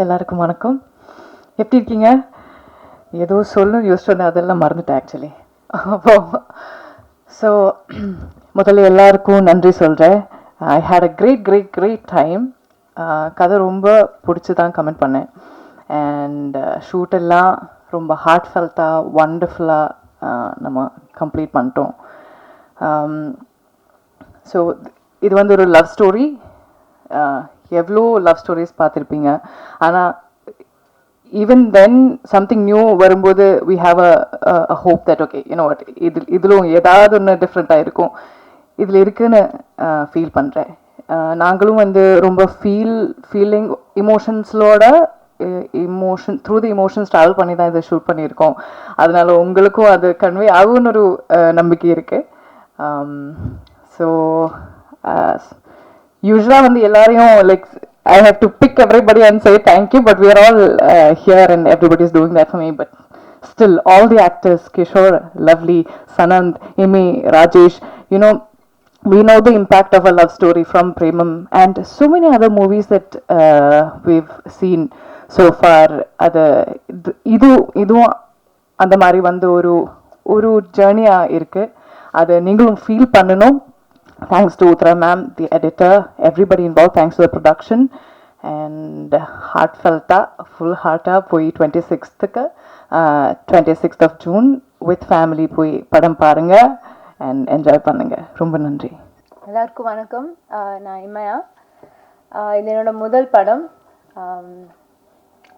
எல்லாருக்கும் வணக்கம். எப்படி இருக்கீங்க? ஏதோ சொல்லணும்னு யோசிச்சு வந்தேன், அதெல்லாம் மறந்துட்டேன் ஆக்சுவலி. அப்போ ஸோ முதல்ல எல்லாருக்கும் நன்றி சொல்கிறேன். ஐ ஹேட் அ கிரேட் டைம். கதை ரொம்ப பிடிச்சி தான் கமெண்ட் பண்ணேன். அண்ட் ஷூட்டெல்லாம் ரொம்ப ஹார்ட் ஃபெல்ட்டாக ஒண்டர்ஃபுல்லாக நம்ம கம்ப்ளீட் பண்ணிட்டோம். ஸோ இது வந்து ஒரு லவ் ஸ்டோரி. எவ்வளோ லவ் ஸ்டோரிஸ் பார்த்துருப்பீங்க. ஆனால் ஈவன் தென் சம்திங் நியூ வரும்போது we have a hope that okay you know what இதிலும் ஏதாவது ஒன்று டிஃப்ரெண்ட்டாக இருக்கும் இதில் இருக்குன்னு ஃபீல் பண்ணுறேன். நாங்களும் வந்து ரொம்ப ஃபீலிங் இமோஷன்ஸோட த்ரூ தி இமோஷன்ஸ் ட்ராவல் பண்ணி தான் இதை ஷூட் பண்ணியிருக்கோம். அதனால உங்களுக்கும் அது கன்வே ஆகும்னு ஒரு நம்பிக்கை இருக்குது. ஸோ usually வந்து எல்லாரையும் like I have to pick everybody and say thank you, but we are all here and everybody is doing that for me. But still, all the actors, Kishore, Lovely, Sanand, Amy, Rajesh, you know, we know the impact of a love story from Premam and so many other movies that we've seen so far. இதுவும் அந்த மாதிரி வந்து ஒரு ஜேர்னியா இருக்கு. அதை நீங்களும் feel பண்ணணும். Thanks to Uttara ma'am, the editor, everybody involved. Thanks to the production. And heartfelta, full hearta, poi 26th of June with family poi padam parunga and enjoy பண்ணுங்க. ரொம்ப நன்றி. எல்லாருக்கும் வணக்கம். நான் இமையா. இது என்னோட முதல் படம்.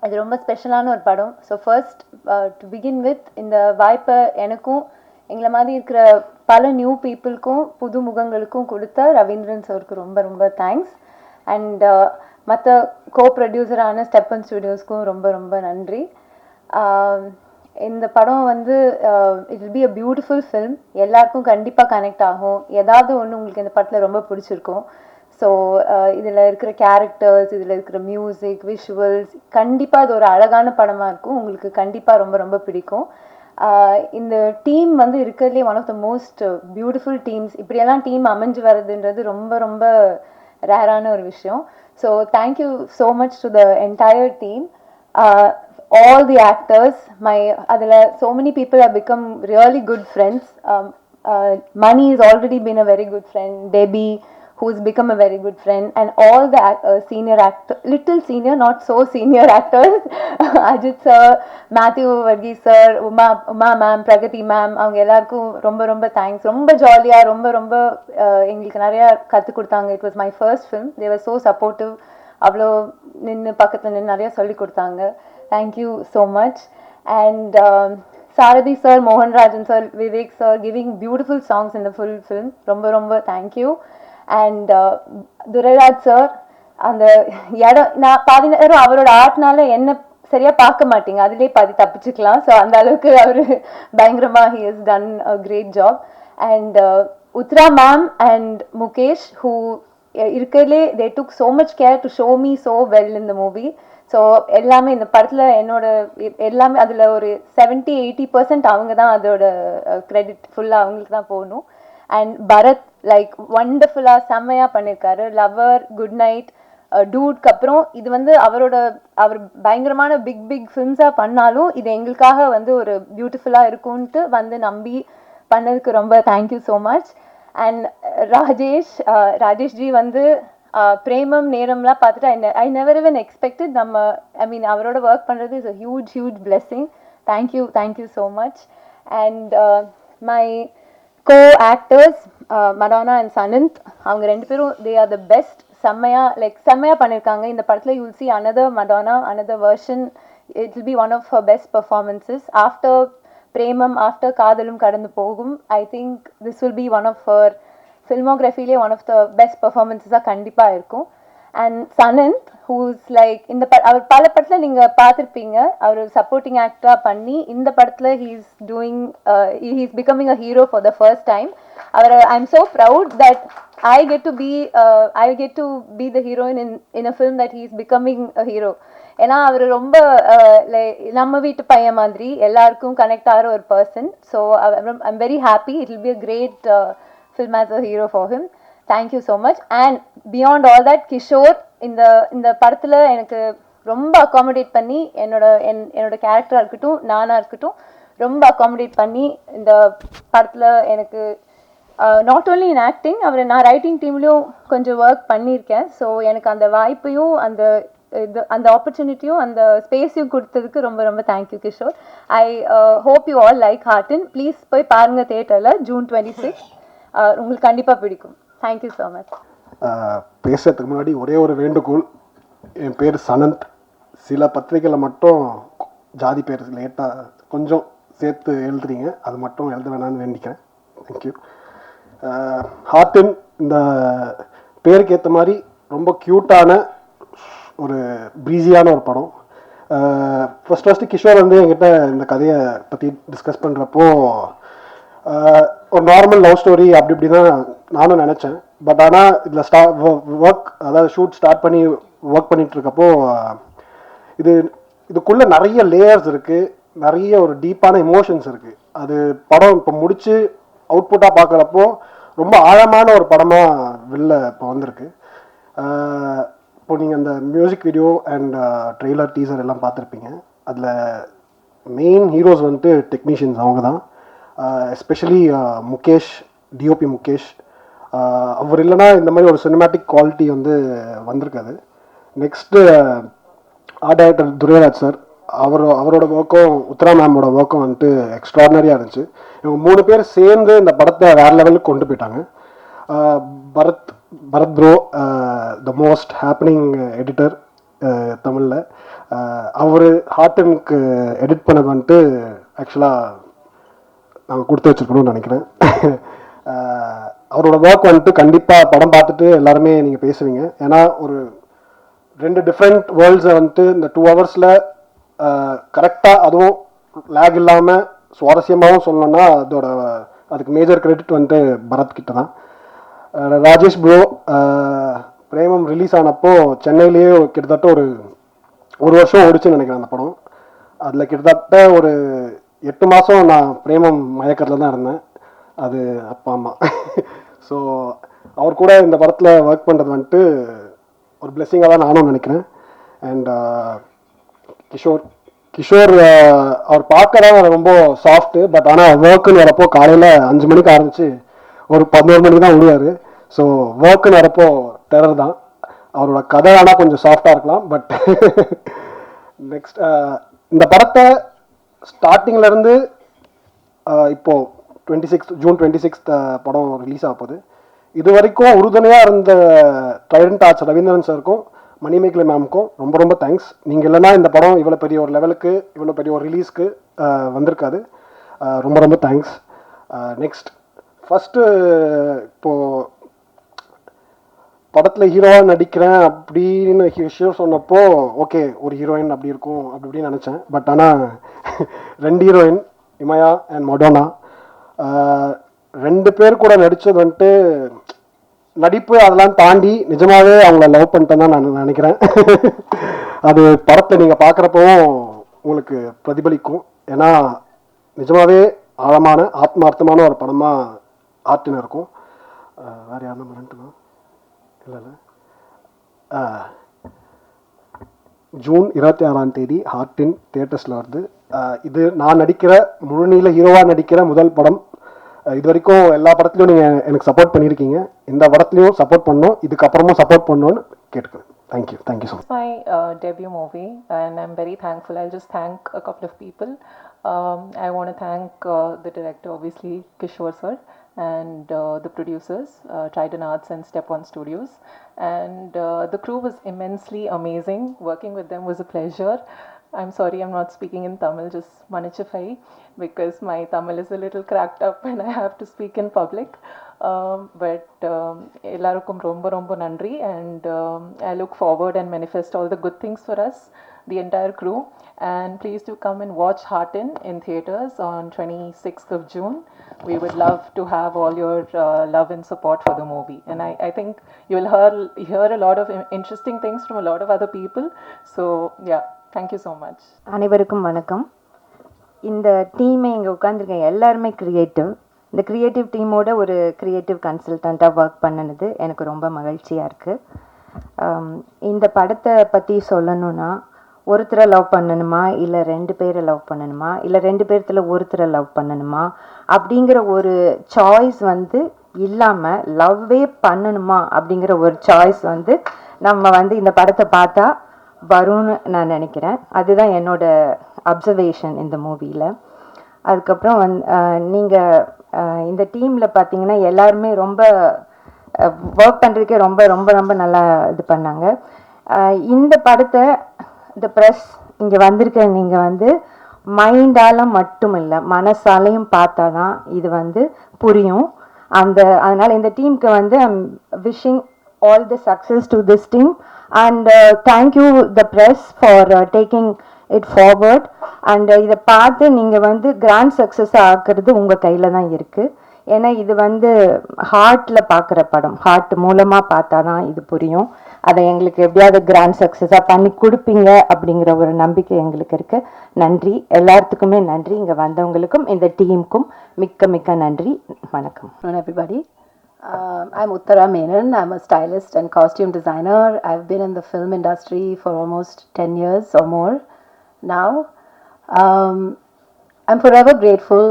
இது ரொம்ப ஸ்பெஷலான ஒரு படம். So first to begin with இந்த வாய்ப்பை எனக்கும் எங்களை மாதிரி இருக்கிற பல நியூ பீப்புளுக்கும் புது முகங்களுக்கும் கொடுத்த ரவீந்திரன் சாருக்கு ரொம்ப ரொம்ப தேங்க்ஸ். அண்ட் மற்ற கோ ப்ரொடியூசரான ஸ்டெப்பன் ஸ்டுடியோஸ்க்கும் ரொம்ப ரொம்ப நன்றி. இந்த படம் வந்து it will be a beautiful film. எல்லாருக்கும் கண்டிப்பாக கனெக்ட் ஆகும். ஏதாவது ஒன்று உங்களுக்கு இந்த படத்தில் ரொம்ப பிடிச்சிருக்கும். ஸோ இதில் இருக்கிற கேரக்டர்ஸ், இதில் இருக்கிற மியூசிக், விஷுவல்ஸ், கண்டிப்பாக இது ஒரு அழகான படமாக இருக்கும். உங்களுக்கு கண்டிப்பாக ரொம்ப ரொம்ப பிடிக்கும். இந்த டீம் வந்து இருக்கிறதுலே one of the most beautiful teams. இப்படியெல்லாம் டீம் அமைஞ்சு வர்றதுன்றது ரொம்ப ரொம்ப ரேரான ஒரு விஷயம். So thank you so much to the entire team, all the actors. அதில் so many people have become really good friends. Mani has already been a very good friend. Debbie, who's become a very good friend, and all the senior actors, little senior, not so senior actors, Ajit sir, Matthew Varghese sir, Uma ma'am, Pragati ma'am, அவங்க எல்லாருக்கும் ரொம்ப ரொம்ப thanks. ரொம்ப ஜாலியாக ரொம்ப ரொம்ப எங்களுக்கு நிறையா கற்றுக் கொடுத்தாங்க. It was my first film. They var so supportive. அவ்வளோ நின்று பக்கத்தில் நின்று நிறையா சொல்லி கொடுத்தாங்க. Thank you so much. And Sarathi sir, Mohan Rajan sir, Vivek sir, giving beautiful songs in the full film. ரொம்ப ரொம்ப தேங்க்யூ. அண்ட் துரைராஜ் சார், அந்த இடம் நான் பாதி நேரம் அவரோட ஆர்ட்னால என்ன சரியாக பார்க்க மாட்டீங்க, அதுலேயே பாதி தப்பிச்சுக்கலாம். ஸோ அந்த அளவுக்கு அவர் பயங்கரமாக he has done a great job. And Uthra ma'am and Mukesh, who இருக்கிறதுலே they took so much care to show me so well in the movie. So எல்லாமே இந்த படத்தில் என்னோட எல்லாமே அதில் ஒரு 70-80% அவங்க தான், அதோட க்ரெடிட் ஃபுல்லாக அவங்களுக்கு தான் போகணும். அண்ட் பரத் லைக் ஒண்டர்ஃபுல்லாக செம்மையாக பண்ணியிருக்காரு. லவர், குட் நைட், டூட்க்கு அப்புறம் இது வந்து அவர் பயங்கரமான பிக் ஃபிலிம்ஸாக பண்ணாலும் இது எங்களுக்காக வந்து ஒரு பியூட்டிஃபுல்லாக இருக்கும்ன்ட்டு வந்து நம்பி பண்ணதுக்கு ரொம்ப தேங்க்யூ ஸோ மச். அண்ட் ராஜேஷ்ஜி வந்து பிரேமம் நேரம்லாம் பார்த்துட்டு ஐ நெவர் even expected அவரோட ஒர்க் பண்ணுறது is a huge blessing. Thank you so much. And my co-actors, Madonna and Sanand, அவங்க ரெண்டு பேரும் they are the best. செம்மையாக பண்ணியிருக்காங்க. இந்த படத்தில் you will see another Madonna, another version. It will be one of her best performances. After Premam, after காதலும் கடந்து போகும், I think this will be one of her filmographyலே one of the best performances கண்டிப்பாக இருக்கும். And Sanand, who's like இந்த அவர் பல படத்தில் நீங்கள் பார்த்துருப்பீங்க. அவர் சப்போர்ட்டிங் ஆக்டராக பண்ணி இந்த படத்தில் he's becoming a hero for the first time. I'm so proud that I get to be the heroine in a film that he's becoming a hero. ஏன்னா அவர் ரொம்ப நம்ம வீட்டு பையன் மாதிரி எல்லாருக்கும் கனெக்ட் ஆகிற ஒரு person. So I'm very happy. It will be a great film as a hero for him. Thank you so much. And beyond all that, Kishore இந்த படத்தில் எனக்கு ரொம்ப அகாமடேட் பண்ணி என்னோட கேரக்டராக இருக்கட்டும் நானாக இருக்கட்டும் ரொம்ப அகாமடேட் பண்ணி இந்த படத்தில் எனக்கு நாட் ஓன்லி இன் ஆக்டிங் நான் ரைட்டிங் டீம்லேயும் கொஞ்சம் ஒர்க் பண்ணியிருக்கேன். ஸோ எனக்கு அந்த வாய்ப்பையும் அந்த ஆப்பர்ச்சுனிட்டியும் அந்த ஸ்பேஸையும் கொடுத்ததுக்கு ரொம்ப ரொம்ப thank you Kishore. I hope you all like Horton. Please போய் பாருங்கள் தியேட்டரில் June 26. உங்களுக்கு கண்டிப்பாக பிடிக்கும். Thank you so much. பேசுறதுக்கு முன்னாடி ஒரே ஒரு வேண்டுகோள். என் பேர் சனந்த். சில பத்திரிகையில் மட்டும் ஜாதி பேர் லேட்டாக கொஞ்சம் சேர்த்து எழுதுறீங்க, அது மட்டும் எழுத வேணான்னு வேண்டிக்கிறேன். தேங்க்யூ. ஹார்டின் இந்த பேருக்கு ஏற்ற மாதிரி ரொம்ப க்யூட்டான ஒரு ப்ரீஸியான ஒரு படம். ஃபஸ்ட்டு கிஷோர் வந்து என்கிட்ட இந்த கதையை பற்றி டிஸ்கஸ் பண்ணுறப்போ ஒரு நார்மல் லவ் ஸ்டோரி அப்படி இப்படி தான் நானும் நினச்சேன். பட் ஆனால் இதில் ஒர்க் அதாவது ஷூட் ஸ்டார்ட் பண்ணி ஒர்க் பண்ணிகிட்ருக்கப்போ இதுக்குள்ளே நிறைய லேயர்ஸ் இருக்குது, நிறைய ஒரு டீப்பான எமோஷன்ஸ் இருக்குது. அது படம் இப்போ முடித்து அவுட்புட்டாக பார்க்குறப்போ ரொம்ப ஆழமான ஒரு படமாக வெளில இப்போ வந்திருக்கு. இப்போ நீங்கள் அந்த music video and trailer teaser எல்லாம் பார்த்துருப்பீங்க. அதில் மெயின் ஹீரோஸ் வந்துட்டு டெக்னீஷியன்ஸ் அவங்க தான். Especially Mukesh, DOP Mukesh. அவர் இல்லைனா இந்த மாதிரி ஒரு சினிமேட்டிக் குவாலிட்டி வந்து வந்திருக்காது. Next art director Durairaj sir, அவரோட ஒர்க்கும் உத்ரா மேமோட ஒர்க்கும் வந்துட்டு எக்ஸ்ட்ராடனரியாக இருந்துச்சு. இவங்க 3 பேர் சேர்ந்து இந்த படத்தை வேறு லெவலுக்கு கொண்டு போயிட்டாங்க. Bharath bro, the most happening editor தமிழில், அவர் ஹார்டனுக்கு எடிட் பண்ணது வந்துட்டு ஆக்சுவலாக நாங்கள் கொடுத்து வச்சுருக்கணும்னு நினைக்கிறேன். அவரோட ஒர்க் வந்துட்டு கண்டிப்பாக படம் பார்த்துட்டு எல்லாருமே நீங்கள் பேசுவீங்க. ஏன்னா ஒரு 2 டிஃப்ரெண்ட் வேர்ல்ட்ஸை வந்துட்டு இந்த 2 ஹவர்ஸில் கரெக்டாக அதுவும் லேக் இல்லாமல் சுவாரஸ்யமாகவும் சொல்லணும்னா அதுக்கு மேஜர் கிரெடிட் வந்துட்டு பரத் கிட்ட தான். ராஜேஷ் ப்ரோ, பிரேமம் ரிலீஸ் ஆனப்போ சென்னையிலேயே கிட்டத்தட்ட ஒரு வருஷம் ஓடிச்சுன்னு நினைக்கிறேன் அந்த படம். அதில் கிட்டத்தட்ட ஒரு 8 மாதம் நான் பிரேமம் மயக்கத்தில் தான் இருந்தேன். அது அப்பா அம்மா. ஸோ அவர் கூட இந்த படத்தில் ஒர்க் பண்ணுறது வந்துட்டு ஒரு பிளெஸ்ஸிங்காக தான் நானும் நினைக்கிறேன். அண்ட் கிஷோர் அவர் பார்க்க தான் ரொம்ப சாஃப்ட்டு. பட் ஆனால் ஒர்க்குன்னு வரப்போ காலையில் 5 மணிக்கு ஆரம்பித்து ஒரு 11 மணிக்கு தான் விடுவார். ஸோ ஒர்க்குன்னு வரப்போ டெரர் தான். அவரோட கதை ஆனால் கொஞ்சம் சாஃப்டாக இருக்கலாம். பட் நெக்ஸ்ட் இந்த படத்தை ஸ்டார்டிங்லேருந்து இப்போது ஜூன் 26 படம் ரிலீஸ் ஆக போகுது. இது வரைக்கும் உறுதுணையாக இருந்த ட்ரைடன்ட் ஆர்ட்ஸ் ரவீந்திரன் சாருக்கும் மணிமேகலை மேமுக்கும் ரொம்ப ரொம்ப தேங்க்ஸ். நீங்கள் இல்லைனா இந்த படம் இவ்வளோ பெரிய ஒரு லெவலுக்கு, இவ்வளோ பெரிய ஒரு ரிலீஸ்க்கு வந்திருக்காது. ரொம்ப ரொம்ப தேங்க்ஸ். நெக்ஸ்ட் ஃபஸ்ட்டு இப்போது படத்தில் ஹீரோவாக நடிக்கிறேன் அப்படின்னு கிஷோர் சொன்னப்போ ஓகே ஒரு ஹீரோயின் அப்படி இருக்கும் அப்படி இப்படின்னு நினச்சேன். பட் ஆனால் 2 ஹீரோயின் இமயா அண்ட் மடோனா, 2 பேர் கூட நடித்தது வந்துட்டு நடிப்பு அதெல்லாம் தாண்டி நிஜமாகவே அவங்கள லவ் பண்ணிட்டேன்னு தான் நான் நினைக்கிறேன். அது படத்தை நீங்கள் பார்க்குறப்பவும் உங்களுக்கு பிரதிபலிக்கும். ஏன்னா நிஜமாகவே ஆழமான ஆத்மார்த்தமான ஒரு படமாக ஆர்டின் இருக்கும். வேறு யார் நம்ம ரெண்டுனா இல்லை ஜூன் 26ஆம் தேதி ஹார்டின் தியேட்டர்ஸில் வருது. இது நான் நடிக்கிற முழுநீள ஹீரோவாக நடிக்கிற முதல் படம். இது வரைக்கும் எல்லா படத்துலையும் நீங்கள் எனக்கு சப்போர்ட் பண்ணியிருக்கீங்க. இந்த படத்துலையும் சப்போர்ட் பண்ணணும், இதுக்கப்புறமும் சப்போர்ட் பண்ணணும்னு கேட்டுக்கிறேன். Thank you so much. My debut movie and I'm very thankful. I'll just thank a couple of people. I want to thank the director, obviously Kishore sir, and the producers, Trident Arts and Step One Studios, and the crew was immensely amazing. Working with them was a pleasure. I'm sorry I'm not speaking in Tamil, just Manichafai, because my Tamil is a little cracked up and I have to speak in public. எல்லாருக்கும் ரொம்ப ரொம்ப நன்றி, and I look forward and manifest all the good things for us, the entire crew. And please do come and watch Heartin in theaters on 26th of June. We would love to have all your love and support for the movie. And I think you'll hear a lot of interesting things from a lot of other people. So yeah, thank you so much. அனைவருக்கும் வணக்கம். இந்த டீமை இங்கே உட்காந்துருக்க எல்லாருமே creative. இந்த creative டீமோட ஒரு க்ரியேட்டிவ் கன்சல்டண்ட்டாக ஒர்க் பண்ணினது எனக்கு ரொம்ப மகிழ்ச்சியாக இருக்குது. இந்த படத்தை பற்றி சொல்லணுன்னா, ஒருத்தரை லவ் பண்ணணுமா, இல்லை 2 பேரை லவ் பண்ணணுமா, இல்லை 2 பேர்த்தில் ஒருத்தரை லவ் பண்ணணுமா அப்படிங்கிற ஒரு சாய்ஸ் வந்து இல்லாமல் லவ்வே பண்ணணுமா அப்படிங்கிற ஒரு சாய்ஸ் வந்து நம்ம வந்து இந்த படத்தை பார்த்தா வரும்னு நான் நினைக்கிறேன். அதுதான் என்னோட அப்சர்வேஷன் இந்த மூவியில். அதுக்கப்புறம் நீங்கள் இந்த டீமில் பார்த்தீங்கன்னா எல்லாருமே ரொம்ப ஒர்க் பண்ணுறதுக்கே ரொம்ப ரொம்ப ரொம்ப நல்லா இது பண்ணாங்க. இந்த படத்தை இந்த ப்ரெஸ் இங்கே வந்திருக்க நீங்கள் வந்து மைண்டால் மட்டும் இல்லை, மனசாலையும் பார்த்தா தான் இது வந்து புரியும். அதனால் இந்த டீமுக்கு வந்து I'm wishing all the success to this team, and thank you the press for taking it forward, and இதை பார்த்து நீங்கள் வந்து கிராண்ட் சக்ஸஸ் ஆக்குறது உங்கள் கையில் தான் இருக்குது. ஏன்னா இது வந்து ஹார்ட்டில் பார்க்குற படம், ஹார்ட் மூலமாக பார்த்தா தான் இது புரியும். அதை எங்களுக்கு எப்படியாவது கிராண்ட் சக்ஸஸாக பண்ணி கொடுப்பீங்க அப்படிங்கிற ஒரு நம்பிக்கை எங்களுக்கு இருக்குது. நன்றி, எல்லாத்துக்குமே நன்றி. இங்கே வந்தவங்களுக்கும் இந்த டீமுக்கும் மிக்க மிக்க நன்றி. வணக்கம். Everybody. I'm Uttara Menon. I'm a stylist and costume designer. I've been in the film industry for almost 10 years or more now. I'm forever grateful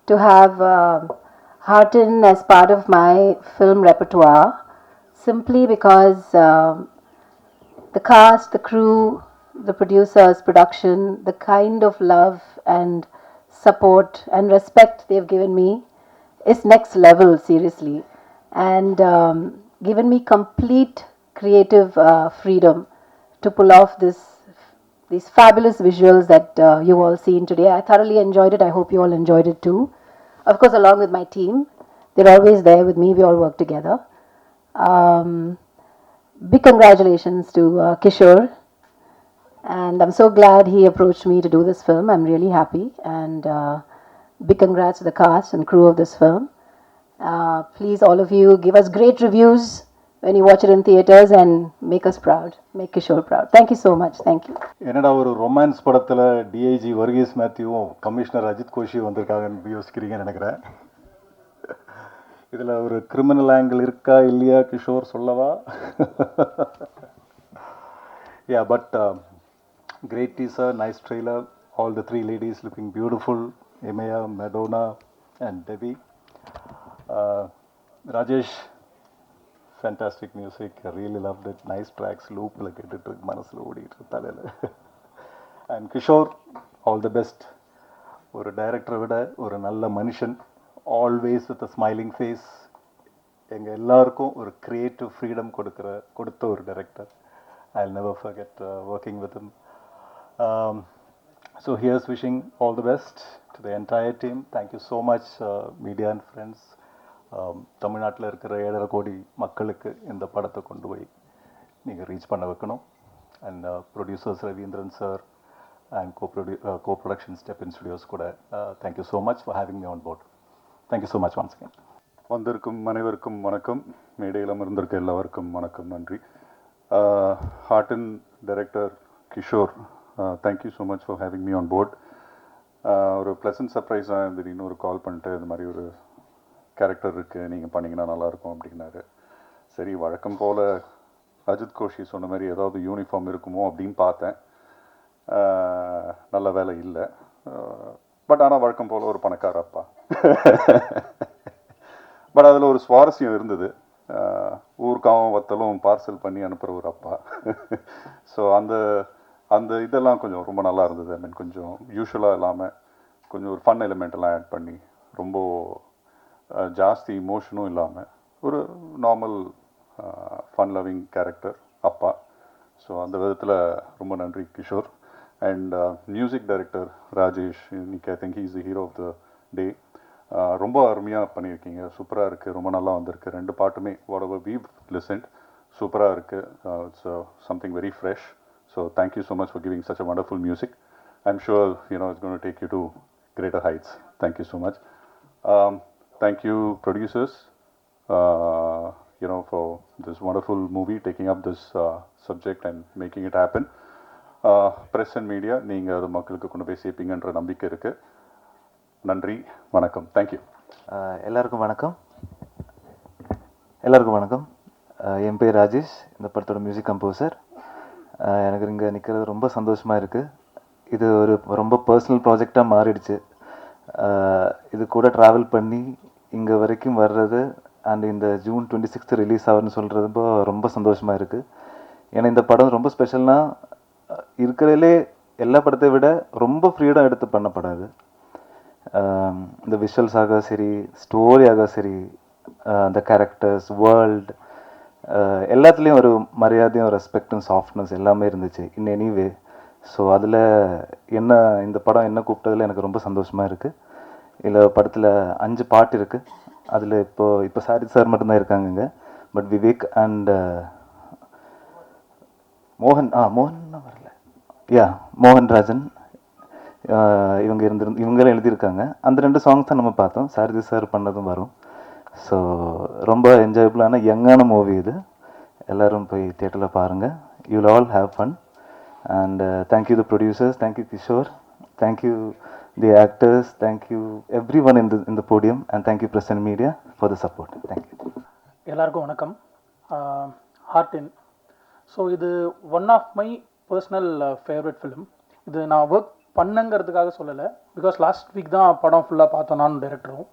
to have Heartin as part of my film repertoire, simply because the cast, the crew, the producers, production, the kind of love and support and respect they've given me is next level, seriously, and given me complete creative freedom to pull off these fabulous visuals that you all seen today. I thoroughly enjoyed it. I hope you all enjoyed it too. Of course, along with my team, they're always there with me. We all work together. Big congratulations to Kishore, and I'm so glad he approached me to do this film. I'm really happy, and big congrats to the cast and crew of this film. Please, all of you, give us great reviews when you watch it in theaters and make us proud. Make Kishore proud. Thank you so much. Thank you. என்னடா ஒரு romance படத்தில் DIG Varghese மேத்யூவும் commissioner Ajith Kosi வந்திருக்காங்கன்னு யோசிக்கிறீங்கன்னு நினைக்கிறேன். இதில் ஒரு criminal angle இருக்கா இல்லையா கிஷோர் சொல்லவா? Yeah, but great teaser, nice trailer. All the 3 ladies looking beautiful. Emaya, Madonna and Debbie. Rajesh, fantastic music. I really loved it. Nice tracks, loop like it took manasla odittu thalala. And Kishore, all the best. ஒரு டைரக்டரை விட ஒரு நல்ல மனுஷன், always with a smiling face. எங்கள் எல்லாருக்கும் ஒரு creative freedom கொடுத்த ஒரு director. I'll never forget working with him. So here's wishing all the best to the entire team. Thank you so much, media and friends. தமிழ்நாட்டில் இருக்கிற 7.5 கோடி மக்களுக்கு இந்த படத்தை கொண்டு போய் நீங்கள் ரீச் பண்ண வைக்கணும். And producers Ravindran sir and co-production Step In Studios கூட thank you so much for having me on board. Thank you so much once again. வந்திருக்கும் அனைவருக்கும் வணக்கம். மேடையில் அமர்ந்திருக்க எல்லாருக்கும் வணக்கம், நன்றி. Heartin director Kishore, thank you so much for having me on board. ஒரு ப்ளசன்ட் சர்ப்ரைஸாக இருந்தது. இன்னொரு கால் பண்ணிட்டு இந்த மாதிரி ஒரு கேரக்டர் இருக்குது, நீங்கள் பண்ணிங்கன்னா நல்லாயிருக்கும் அப்படின்னாரு. சரி, வழக்கம் போல் அஜித் கோஷி சொன்ன மாதிரி ஏதாவது யூனிஃபார்ம் இருக்குமோ அப்படின்னு பார்த்தேன். நல்ல வேலை இல்லை. பட் ஆனால் வழக்கம் போல் ஒரு பணக்கார அப்பா. பட் அதில் ஒரு சுவாரஸ்யம் இருந்தது. ஊருக்காவும் வத்தலும் பார்சல் பண்ணி அனுப்புகிற ஒரு அப்பா. ஸோ அந்த இதெல்லாம் கொஞ்சம் ரொம்ப நல்லா இருந்தது. ஐ மீன், கொஞ்சம் யூஷுவலாக இல்லாமல் கொஞ்சம் ஒரு ஃபன் எலிமெண்ட்டெல்லாம் ஆட் பண்ணி ரொம்ப ஜாஸ்தி இமோஷனும் இல்லாமல் ஒரு நார்மல் ஃபன் லவ்விங் கேரக்டர் அப்பா. ஸோ அந்த விதத்தில் ரொம்ப நன்றி Kishore. And music director Rajesh, I think he's the hero of the day. ரொம்ப அருமையாக பண்ணியிருக்கீங்க, சூப்பராக இருக்குது, ரொம்ப நல்லா வந்திருக்கு. ரெண்டு பாட்டுமே வாட் எவர் வீவ் லிசன்ட் சூப்பராக இருக்குது. It's something very fresh. So thank you so much for giving such a wonderful music. I'm sure it's gonna to take you to greater heights. Thank you so much. Thank you producers, for this wonderful movie, taking up this subject and making it happen. Press and media, நீங்கள் அது மக்களுக்கு கொண்டு போய் சேர்ப்பீங்கன்ற நம்பிக்கை இருக்குது. நன்றி, வணக்கம். Thank you. எல்லாருக்கும் வணக்கம். என் பேர் ராஜேஷ், இந்த படத்தோட மியூசிக் கம்போசர். எனக்கு இங்கே நிற்கிறது ரொம்ப சந்தோஷமாக இருக்குது. இது ஒரு ரொம்ப பர்சனல் ப்ராஜெக்டாக மாறிடுச்சு. இது கூட ட்ராவல் பண்ணி இங்கே வரைக்கும் வர்றது அண்ட் இந்த ஜூன் 26 ரிலீஸ் ஆகுதுன்னு சொல்கிறது ரொம்ப சந்தோஷமாக இருக்குது. ஏன்னா இந்த படம் ரொம்ப ஸ்பெஷல்னால் இருக்கிறதுலே எல்லா படத்தை விட ரொம்ப ஃப்ரீடம் எடுத்து பண்ண படம் இது. இந்த விஷுவல்ஸாக சரி, ஸ்டோரியாக சரி, அந்த கேரக்டர்ஸ், வேர்ல்டு, எல்லாத்துலேயும் ஒரு மரியாதையும் ரெஸ்பெக்டும் சாஃப்ட்னஸ் எல்லாமே இருந்துச்சு இன் எனிவே. ஸோ அதில் இந்த படம் என்ன கூப்பிட்டதில் எனக்கு ரொம்ப சந்தோஷமாக இருக்குது. இதில் படத்தில் 5 பாட்டு இருக்குது. அதில் இப்போ சாரித் சார் மட்டும்தான் இருக்காங்கங்க. பட் விவேக் அண்ட் மோகன் வரல, மோகன்ராஜன் இவங்களும் எழுதியிருக்காங்க. அந்த 2 சாங்ஸ் தான் நம்ம பார்த்தோம். சாரித் சார் பண்ணதும் வரும். ஸோ ரொம்ப என்ஜாயபுளான யங்கான மூவி இது. எல்லோரும் போய் தியேட்டரில் பாருங்கள். You will all have fun. And thank you the producers, thank you Kishore, thank you the actors, thank you everyone in the podium, and thank you press and media for the support. Thank you. எல்லாருக்கும் வணக்கம். ஹார்டின். So இது one of my personal favourite film. இது நான் work பண்ணங்கிறதுக்காக சொல்லலை, because last week தான் படம் ஃபுல்லாக பார்த்தோம் நானும் டைரக்டரும்.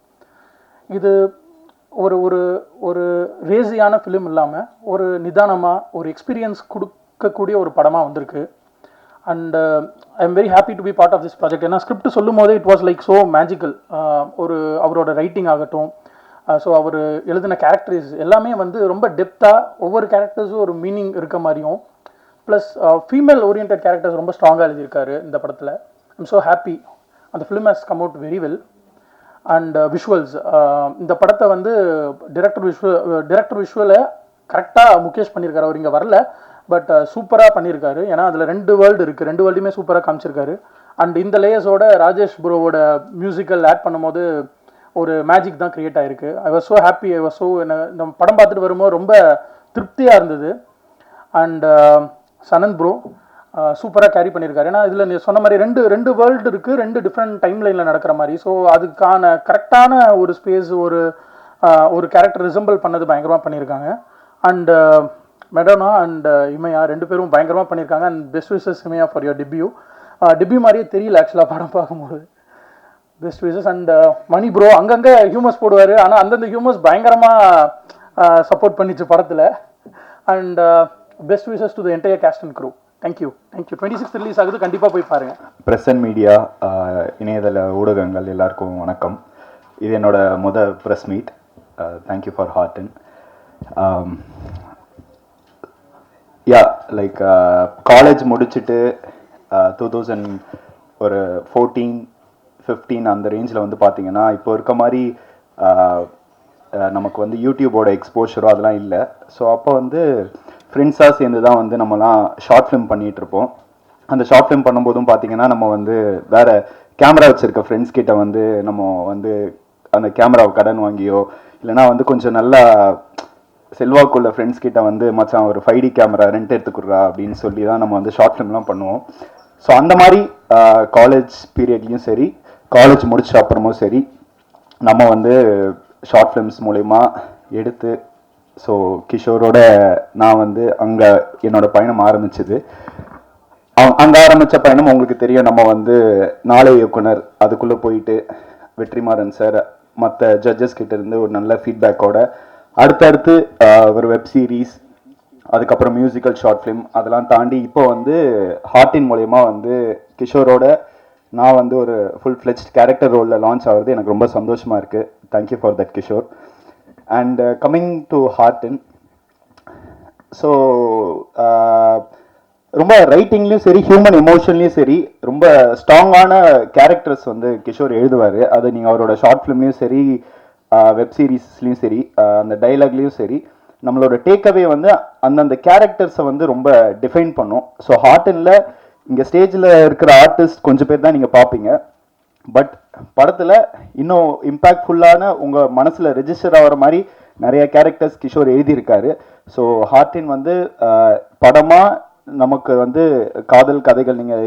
இது ஒரு ஒரு ஒரு ரேசியான ஃபிலிம் இல்லாமல் ஒரு நிதானமாக ஒரு எக்ஸ்பீரியன்ஸ் கொடுக்கக்கூடிய ஒரு படமாக வந்திருக்கு. And I am very happy to be part of this project. ஏன்னா ஸ்கிரிப்ட் சொல்லும் போதே it was like so magical. அவரோட ரைட்டிங் ஆகட்டும், ஸோ அவர் எழுதின கேரக்டர்ஸ் எல்லாமே ரொம்ப டெப்த்தாக, ஒவ்வொரு கேரக்டர்ஸும் ஒரு மீனிங் இருக்க மாதிரியும், ப்ளஸ் ஃபீமேல் ஓரியன்ட் கேரக்டர்ஸ் ரொம்ப ஸ்ட்ராங்காக எழுதியிருக்காரு இந்த படத்தில். I'm so happy. அந்த film has come out very well. And visuals, இந்த படத்தை டிரெக்டர் விஷுவலை கரெக்டாக முகேஷ் பண்ணியிருக்காரு. அவர் இங்கே வரல, பட் சூப்பராக பண்ணியிருக்காரு. ஏன்னா அதில் 2 வேர்ல்டு இருக்குது, 2 வேர்ல்டுமே சூப்பராக காமிச்சிருக்காரு. அண்ட் இந்த லேயர்ஸோட ராஜேஷ் ப்ரோவோட மியூசிக்கல் ஆட் பண்ணும்போது ஒரு மேஜிக் தான் க்ரியேட் ஆகிருக்கு. I was so happy. இந்த படம் பார்த்துட்டு வரும்போது ரொம்ப திருப்தியாக இருந்தது. அண்ட் சனந்த் ப்ரோ சூப்பராக கேரி பண்ணியிருக்காரு. ஏன்னா இதில் நீ சொன்ன மாதிரி ரெண்டு வேர்ல்டு இருக்குது, 2 டிஃப்ரெண்ட் டைம் லைனில் நடக்கிற மாதிரி. ஸோ அதுக்கான கரெக்டான ஒரு ஸ்பேஸ், ஒரு கேரக்டர் ரிசம்பிள் பண்ணது பயங்கரமாக பண்ணியிருக்காங்க. அண்ட் மெடோனா அண்ட் இமையா 2 பேரும் பயங்கரமாக பண்ணியிருக்காங்க. And best wishes Imaiya for your debut மாதிரியே தெரியல ஆக்சுவலாக படம் பார்க்கும்போது. Best wishes. And Mani bro அங்கங்கே ஹியூமர்ஸ் போடுவார், ஆனால் அந்தந்த ஹியூமர்ஸ் பயங்கரமாக சப்போர்ட் பண்ணிச்சு படத்தில். And best wishes to the entire cast and crew. Thank you. 26 release ஆகுது, கண்டிப்பாக போய் பாருங்கள். ப்ரெஸ் அண்ட் மீடியா, இணையதள ஊடகங்கள் எல்லாருக்கும் வணக்கம். இது என்னோட press meet. Thank you for heart. Like college முடிச்சுட்டு 2014-15 அந்த ரேஞ்சில் பார்த்தீங்கன்னா இப்போ இருக்க மாதிரி நமக்கு யூடியூபோட எக்ஸ்போஷரோ அதெல்லாம் இல்லை. ஸோ அப்போ ஃப்ரெண்ட்ஸாக சேர்ந்து தான் நம்மலாம் ஷார்ட் ஃபிலிம் பண்ணிகிட்ருப்போம். அந்த ஷார்ட் ஃபிலிம் பண்ணும்போதும் பார்த்தீங்கன்னா நம்ம வேறு கேமரா வச்சுருக்க ஃப்ரெண்ட்ஸ் கிட்ட நம்ம அந்த கேமராவை கடன் வாங்கியோ இல்லைனா கொஞ்சம் நல்லா செல்வாக்குள்ள ஃப்ரெண்ட்ஸ் கிட்ட மச்சான் ஒரு 5D கேமரா ரெண்ட் எடுத்துக்குறா அப்படின்னு சொல்லி தான் நம்ம ஷார்ட் ஃபிலிம்லாம் பண்ணுவோம். ஸோ அந்த மாதிரி காலேஜ் பீரியட்லேயும் சரி, காலேஜ் முடிச்ச அப்புறமும் சரி, நம்ம ஷார்ட் ஃபிலிம்ஸ் மூலயமா எடுத்து, ஸோ கிஷோரோட நான் அங்கே என்னோட பயணம் ஆரம்பிச்சது. அங்கே ஆரம்பித்த பயணம் உங்களுக்கு தெரியும். நம்ம நாளை இயக்குனர் அதுக்குள்ளே போயிட்டு வெற்றிமாறன் சார் மற்ற ஜட்ஜஸ் கிட்ட இருந்து ஒரு நல்ல ஃபீட்பேக்கோட அடுத்தடுத்து ஒரு வெப் சீரிஸ், அதுக்கப்புறம் மியூசிக்கல் ஷார்ட் ஃபிலிம், அதெல்லாம் தாண்டி இப்போ ஹார்டின் மூலயமா கிஷோரோட நான் ஒரு ஃபுல் ஃப்ளெஜ்ட் கேரக்டர் ரோலில் லான்ச் ஆகுறது எனக்கு ரொம்ப சந்தோஷமாக இருக்குது. Thank you for that Kishore. And coming to heart, so ரொம்ப ரைட்டிங்லேயும் சரி ஹியூமன் எமோஷன்லேயும் சரி ரொம்ப ஸ்ட்ராங்கான கேரக்டர்ஸ் வந்து கிஷோர் எழுதுவார். அது நீங்கள் அவரோட ஷார்ட் ஃபிலிம்லேயும் சரி வெப் சீரிஸ்லேயும் சரி அந்த டைலாக்லேயும் சரி நம்மளோட டேக்அவே வந்து அந்தந்த கேரக்டர்ஸை வந்து ரொம்ப டிஃபைன் பண்ணும். ஸோ ஹார்டனில் இங்கே ஸ்டேஜில் இருக்கிற ஆர்டிஸ்ட் கொஞ்சம் பேர் தான் நீங்கள் பார்ப்பீங்க. பட் படத்தில் இன்னும் இம்பேக்ட்ஃபுல்லான உங்கள் மனசில் ரெஜிஸ்டர் ஆகிற மாதிரி நிறைய கேரக்டர்ஸ் கிஷோர் எழுதியிருக்காரு. ஸோ ஹார்டின் வந்து படமாக நமக்கு வந்து காதல் கதைகள் நீங்கள்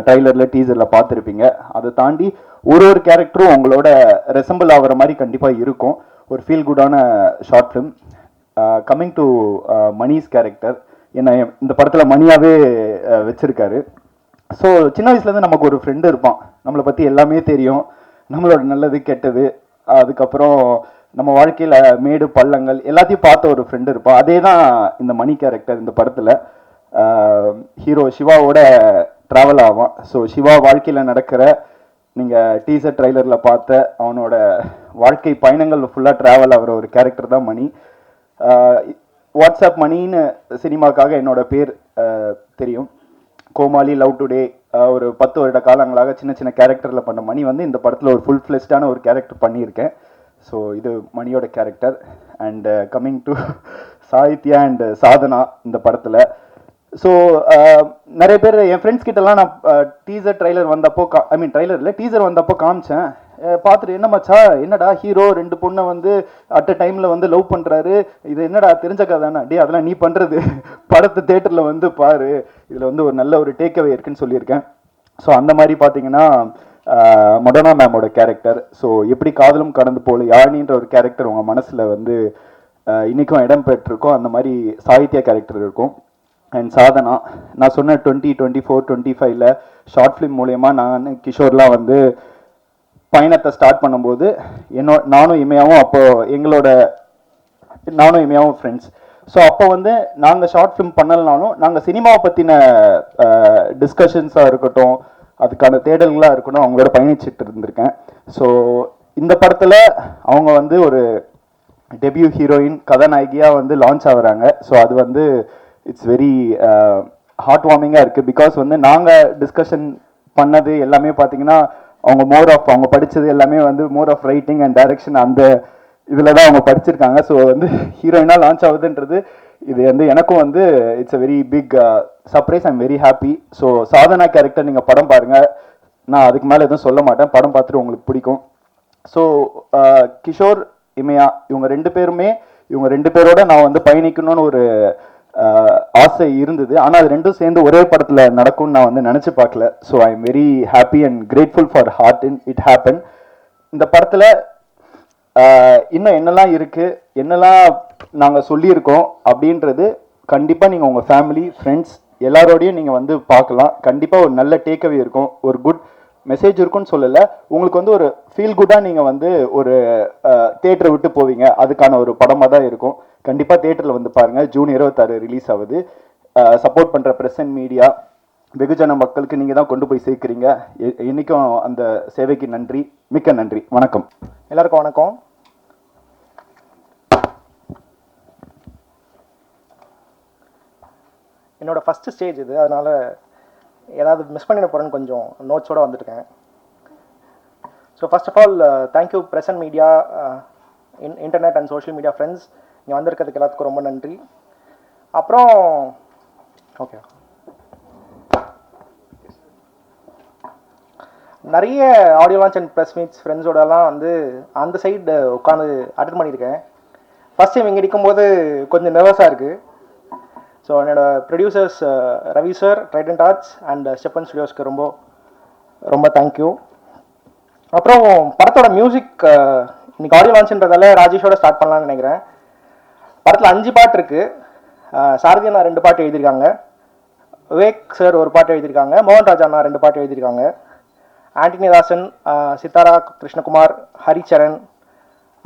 ட்ரைலரில் டீசரில் பார்த்துருப்பீங்க. அதை தாண்டி ஒரு கேரக்டரும் உங்களோட ரெசம்பிள் ஆகிற மாதிரி கண்டிப்பாக இருக்கும். ஒரு ஃபீல் குட்டான short film. Coming to Mani's character, என்னை இந்த படத்தில் மணியாகவே வச்சுருக்காரு. ஸோ சின்ன வயசுலேருந்து நமக்கு ஒரு ஃப்ரெண்டு இருப்பான், நம்மளை பற்றி எல்லாமே தெரியும், நம்மளோட நல்லது கெட்டது, அதுக்கப்புறம் நம்ம வாழ்க்கையில் மேடு பள்ளங்கள் எல்லாத்தையும் பார்த்த ஒரு ஃப்ரெண்டு இருப்பான். அதே தான் இந்த மணி கேரக்டர் இந்த படத்தில் ஹீரோ சிவாவோட ட்ராவல் ஆவான். ஸோ சிவா வாழ்க்கையில் நடக்கிற நீங்கள் டீசர் ட்ரைலரில் பார்த்த அவனோட வாழ்க்கை பயணங்கள் ஃபுல்லாக ட்ராவல் ஆகிற ஒரு கேரக்டர் தான் மணி. வாட்ஸ்அப் மணின்னு சினிமாக்காக என்னோட பேர் தெரியும். கோமாளி, லவ் டுடே, ஒரு 10 வருட காலங்களாக சின்ன சின்ன கேரக்டரில் பண்ண மணி வந்து இந்த படத்தில் ஒரு ஃபுல் ஃப்ளெஷ்டான ஒரு கேரக்டர் பண்ணியிருக்கேன். ஸோ இது மணியோட character. And coming to Sahithya and Sadhana இந்த படத்தில். ஸோ நிறைய பேர் என் ஃப்ரெண்ட்ஸ் கிட்டலாம் நான் டீசர் ட்ரைலர் வந்தப்போ ட்ரைலரில் டீசர் வந்தப்போ காமிச்சேன். பார்த்துட்டு என்ன மச்சா, என்னடா ஹீரோ 2 பொண்ணை வந்து அட் அ டைமில் வந்து லவ் பண்ணுறாரு, இது என்னடா தெரிஞ்ச கதானா? டே அதெல்லாம் நீ பண்ணுறது, படத்தை தேட்டரில் வந்து பாரு, இதில் வந்து ஒரு நல்ல ஒரு டேக்அவே இருக்குன்னு சொல்லியிருக்கேன். ஸோ அந்த மாதிரி பார்த்தீங்கன்னா மொடோனா மேமோட கேரக்டர். ஸோ எப்படி காதலும் கடந்து போல யாழினின்ற ஒரு கேரக்டர் உங்கள் மனசில் வந்து இன்றைக்கும் இடம் பெற்றிருக்கோம், அந்த மாதிரி சாகித்யா கேரக்டர் இருக்கும். அண்ட் சாதனா, நான் சொன்ன 2024, 25ல் ஷார்ட் ஃபிலிம் மூலயமா நான் கிஷோர்லாம் வந்து பயணத்தை ஸ்டார்ட் பண்ணும்போது நானும் இமையாவும் ஃப்ரெண்ட்ஸ். ஸோ அப்போ வந்து நாங்கள் ஷார்ட் ஃபிலிம் பண்ணலனாலும் நாங்கள் சினிமாவை பற்றின டிஸ்கஷன்ஸாக இருக்கட்டும், அதுக்கான தேடல்களாக இருக்கட்டும், அவங்களோட பயணிச்சுட்டு இருந்திருக்கேன். ஸோ இந்த படத்தில் அவங்க வந்து ஒரு டெபியூ ஹீரோயின் கதாநாயகியாக வந்து லான்ச் ஆகுறாங்க. ஸோ அது வந்து இட்ஸ் வெரி ஹார்ட் வார்மிங்காக இருக்குது. பிகாஸ் வந்து நாங்கள் டிஸ்கஷன் பண்ணது எல்லாமே பார்த்தீங்கன்னா அவங்க படித்தது எல்லாமே வந்து more of writing and direction அந்த இதில் தான் அவங்க படிச்சிருக்காங்க. ஸோ வந்து ஹீரோயினாக லான்ச் ஆகுதுன்றது இது வந்து எனக்கும் வந்து it's a very big surprise. I am very happy. So Sadhana character நீங்கள் படம் பாருங்கள், நான் அதுக்கு மேலே எதுவும் சொல்ல மாட்டேன், படம் பார்த்துட்டு உங்களுக்கு பிடிக்கும். ஸோ கிஷோர், இமையா, இவங்க 2 பேரோட நான் வந்து பயணிக்கணும்னு ஒரு ஆசை இருந்தது. ஆனால் அது ரெண்டும் சேர்ந்து ஒரே படத்தில் நடக்கும்னு நான் வந்து நினச்சி பார்க்கல. So I am very happy and grateful for heart it happen. இந்த படத்தில் இன்னும் என்னெல்லாம் இருக்குது, என்னெல்லாம் நாங்கள் சொல்லியிருக்கோம் அப்படின்றது கண்டிப்பாக நீங்கள் உங்கள் ஃபேமிலி, ஃப்ரெண்ட்ஸ் எல்லாரோடையும் நீங்கள் வந்து பார்க்கலாம். கண்டிப்பாக ஒரு நல்ல டேக்அவே இருக்கும், ஒரு குட் மெசேஜ் இருக்குன்னு சொல்லலை, உங்களுக்கு வந்து ஒரு ஃபீல் குட்டாக நீங்கள் வந்து ஒரு தேட்டரை விட்டு போவீங்க, அதுக்கான ஒரு படமாக தான் இருக்கும். கண்டிப்பாக தேட்டரில் வந்து பாருங்கள். ஜூன் 26 ரிலீஸ் ஆகுது. சப்போர்ட் பண்ணுற ப்ரெஸ் அண்ட் மீடியா, வெகுஜன மக்களுக்கு நீங்கள் தான் கொண்டு போய் சேர்க்குறீங்க. இன்றைக்கும் அந்த சேவைக்கு நன்றி, மிக்க நன்றி. வணக்கம் எல்லாருக்கும். வணக்கம். என்னோடய ஃபஸ்ட்டு ஸ்டேஜ் இது, அதனால் ஏதாவது மிஸ் பண்ணிட போகிறேன்னு கொஞ்சம் நோட்ஸோடு வந்துட்டுருக்கேன். So first of all thank you press and media, internet and social media friends, இங்கே வந்திருக்கிறதுக்கு எல்லாத்துக்கும் ரொம்ப நன்றி. அப்புறம் ஓகே, நிறைய audio launch and press meets ஃப்ரெண்ட்ஸோடலாம் வந்து அந்த சைடு உட்காந்து அட்டென்ட் பண்ணியிருக்கேன். ஃபஸ்ட் டைம் இங்கே இருக்கும்போது கொஞ்சம் நர்வஸாக இருக்குது. ஸோ என்னோடய producers Ravi sir, Trident Arts and Steppen ஸ்டுடியோஸ்க்கு ரொம்ப ரொம்ப தேங்க்யூ. அப்புறம் படத்தோட மியூசிக் இன்னைக்கு ஆடியோ லான்ச்ன்றதால ராஜேஷோட ஸ்டார்ட் பண்ணலான்னு நினைக்கிறேன். படத்தில் 5 பாட்டு இருக்குது. சாரதி அண்ணா 2 பாட்டு எழுதியிருக்காங்க, விவேக் சார் ஒரு பாட்டு எழுதியிருக்காங்க, மோகன் ராஜா அண்ணா 2 பாட்டு எழுதியிருக்காங்க, ஆண்டனி தாசன், சித்தாரா கிருஷ்ணகுமார், ஹரிச்சரன்,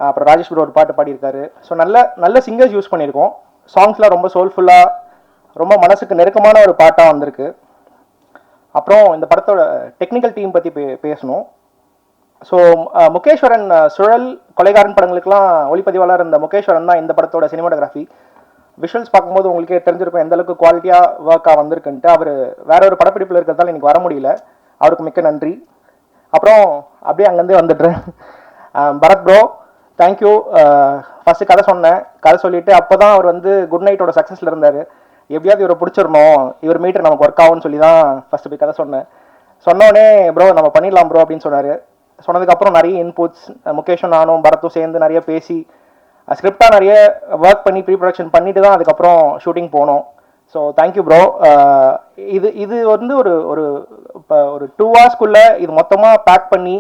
அப்புறம் ராஜேஷ் ப்ரோ ஒரு பாட்டு பாடியிருக்காரு. ஸோ நல்ல சிங்கர்ஸ் யூஸ் பண்ணியிருக்கோம். சாங்ஸ்லாம் ரொம்ப சோல்ஃபுல்லாக, ரொம்ப மனசுக்கு நெருக்கமான ஒரு பாட்டாக வந்திருக்கு. அப்புறம் இந்த படத்தோட டெக்னிக்கல் டீம் பற்றி பேசணும். ஸோ முகேஸ்வரன், சுழல், கொலைகாரன் படங்களுக்கெல்லாம் ஒளிப்பதிவாளர் இந்த முகேஸ்வரன் தான் இந்த படத்தோட சினிமாட்டோகிராஃபி. விஷுவல்ஸ் பார்க்கும்போது உங்களுக்கே தெரிஞ்சிருக்கும் எந்த அளவுக்கு குவாலிட்டியாக ஒர்க்காக வந்திருக்குன்ட்டு. அவர் வேற ஒரு படப்பிடிப்பில் இருக்கிறதால இன்னைக்கு வர முடியல, அவருக்கு மிக்க நன்றி. அப்புறம் அப்படியே அங்கேருந்தே வந்துடுறேன். Bharat bro thank you. ஃபஸ்ட்டு கதை சொன்னேன், கதை சொல்லிவிட்டு அப்போ தான் அவர் வந்து குட் நைட்டோட சக்ஸஸில் இருந்தார். எப்படியாவது இவரை பிடிச்சிடணும், இவர் மீட்டர் நமக்கு ஒர்க் ஆகும்னு சொல்லி தான் ஃபஸ்ட்டு போய் கதை சொன்னேன். சொன்னோடனே ப்ரோ நம்ம பண்ணிடலாம் ப்ரோ அப்படின்னு சொன்னார். சொன்னதுக்கப்புறம் நிறைய இன்புட்ஸ் முகேஷும் நானும் பரத்தும் சேர்ந்து நிறைய பேசி ஸ்கிரிப்டாக நிறைய ஒர்க் பண்ணி ப்ரீ ப்ரொடக்ஷன் பண்ணிட்டு தான் அதுக்கப்புறம் ஷூட்டிங் போனோம். So thank you bro. இது வந்து ஒரு இப்போ ஒரு 2 hours இது மொத்தமாக பேக் பண்ணி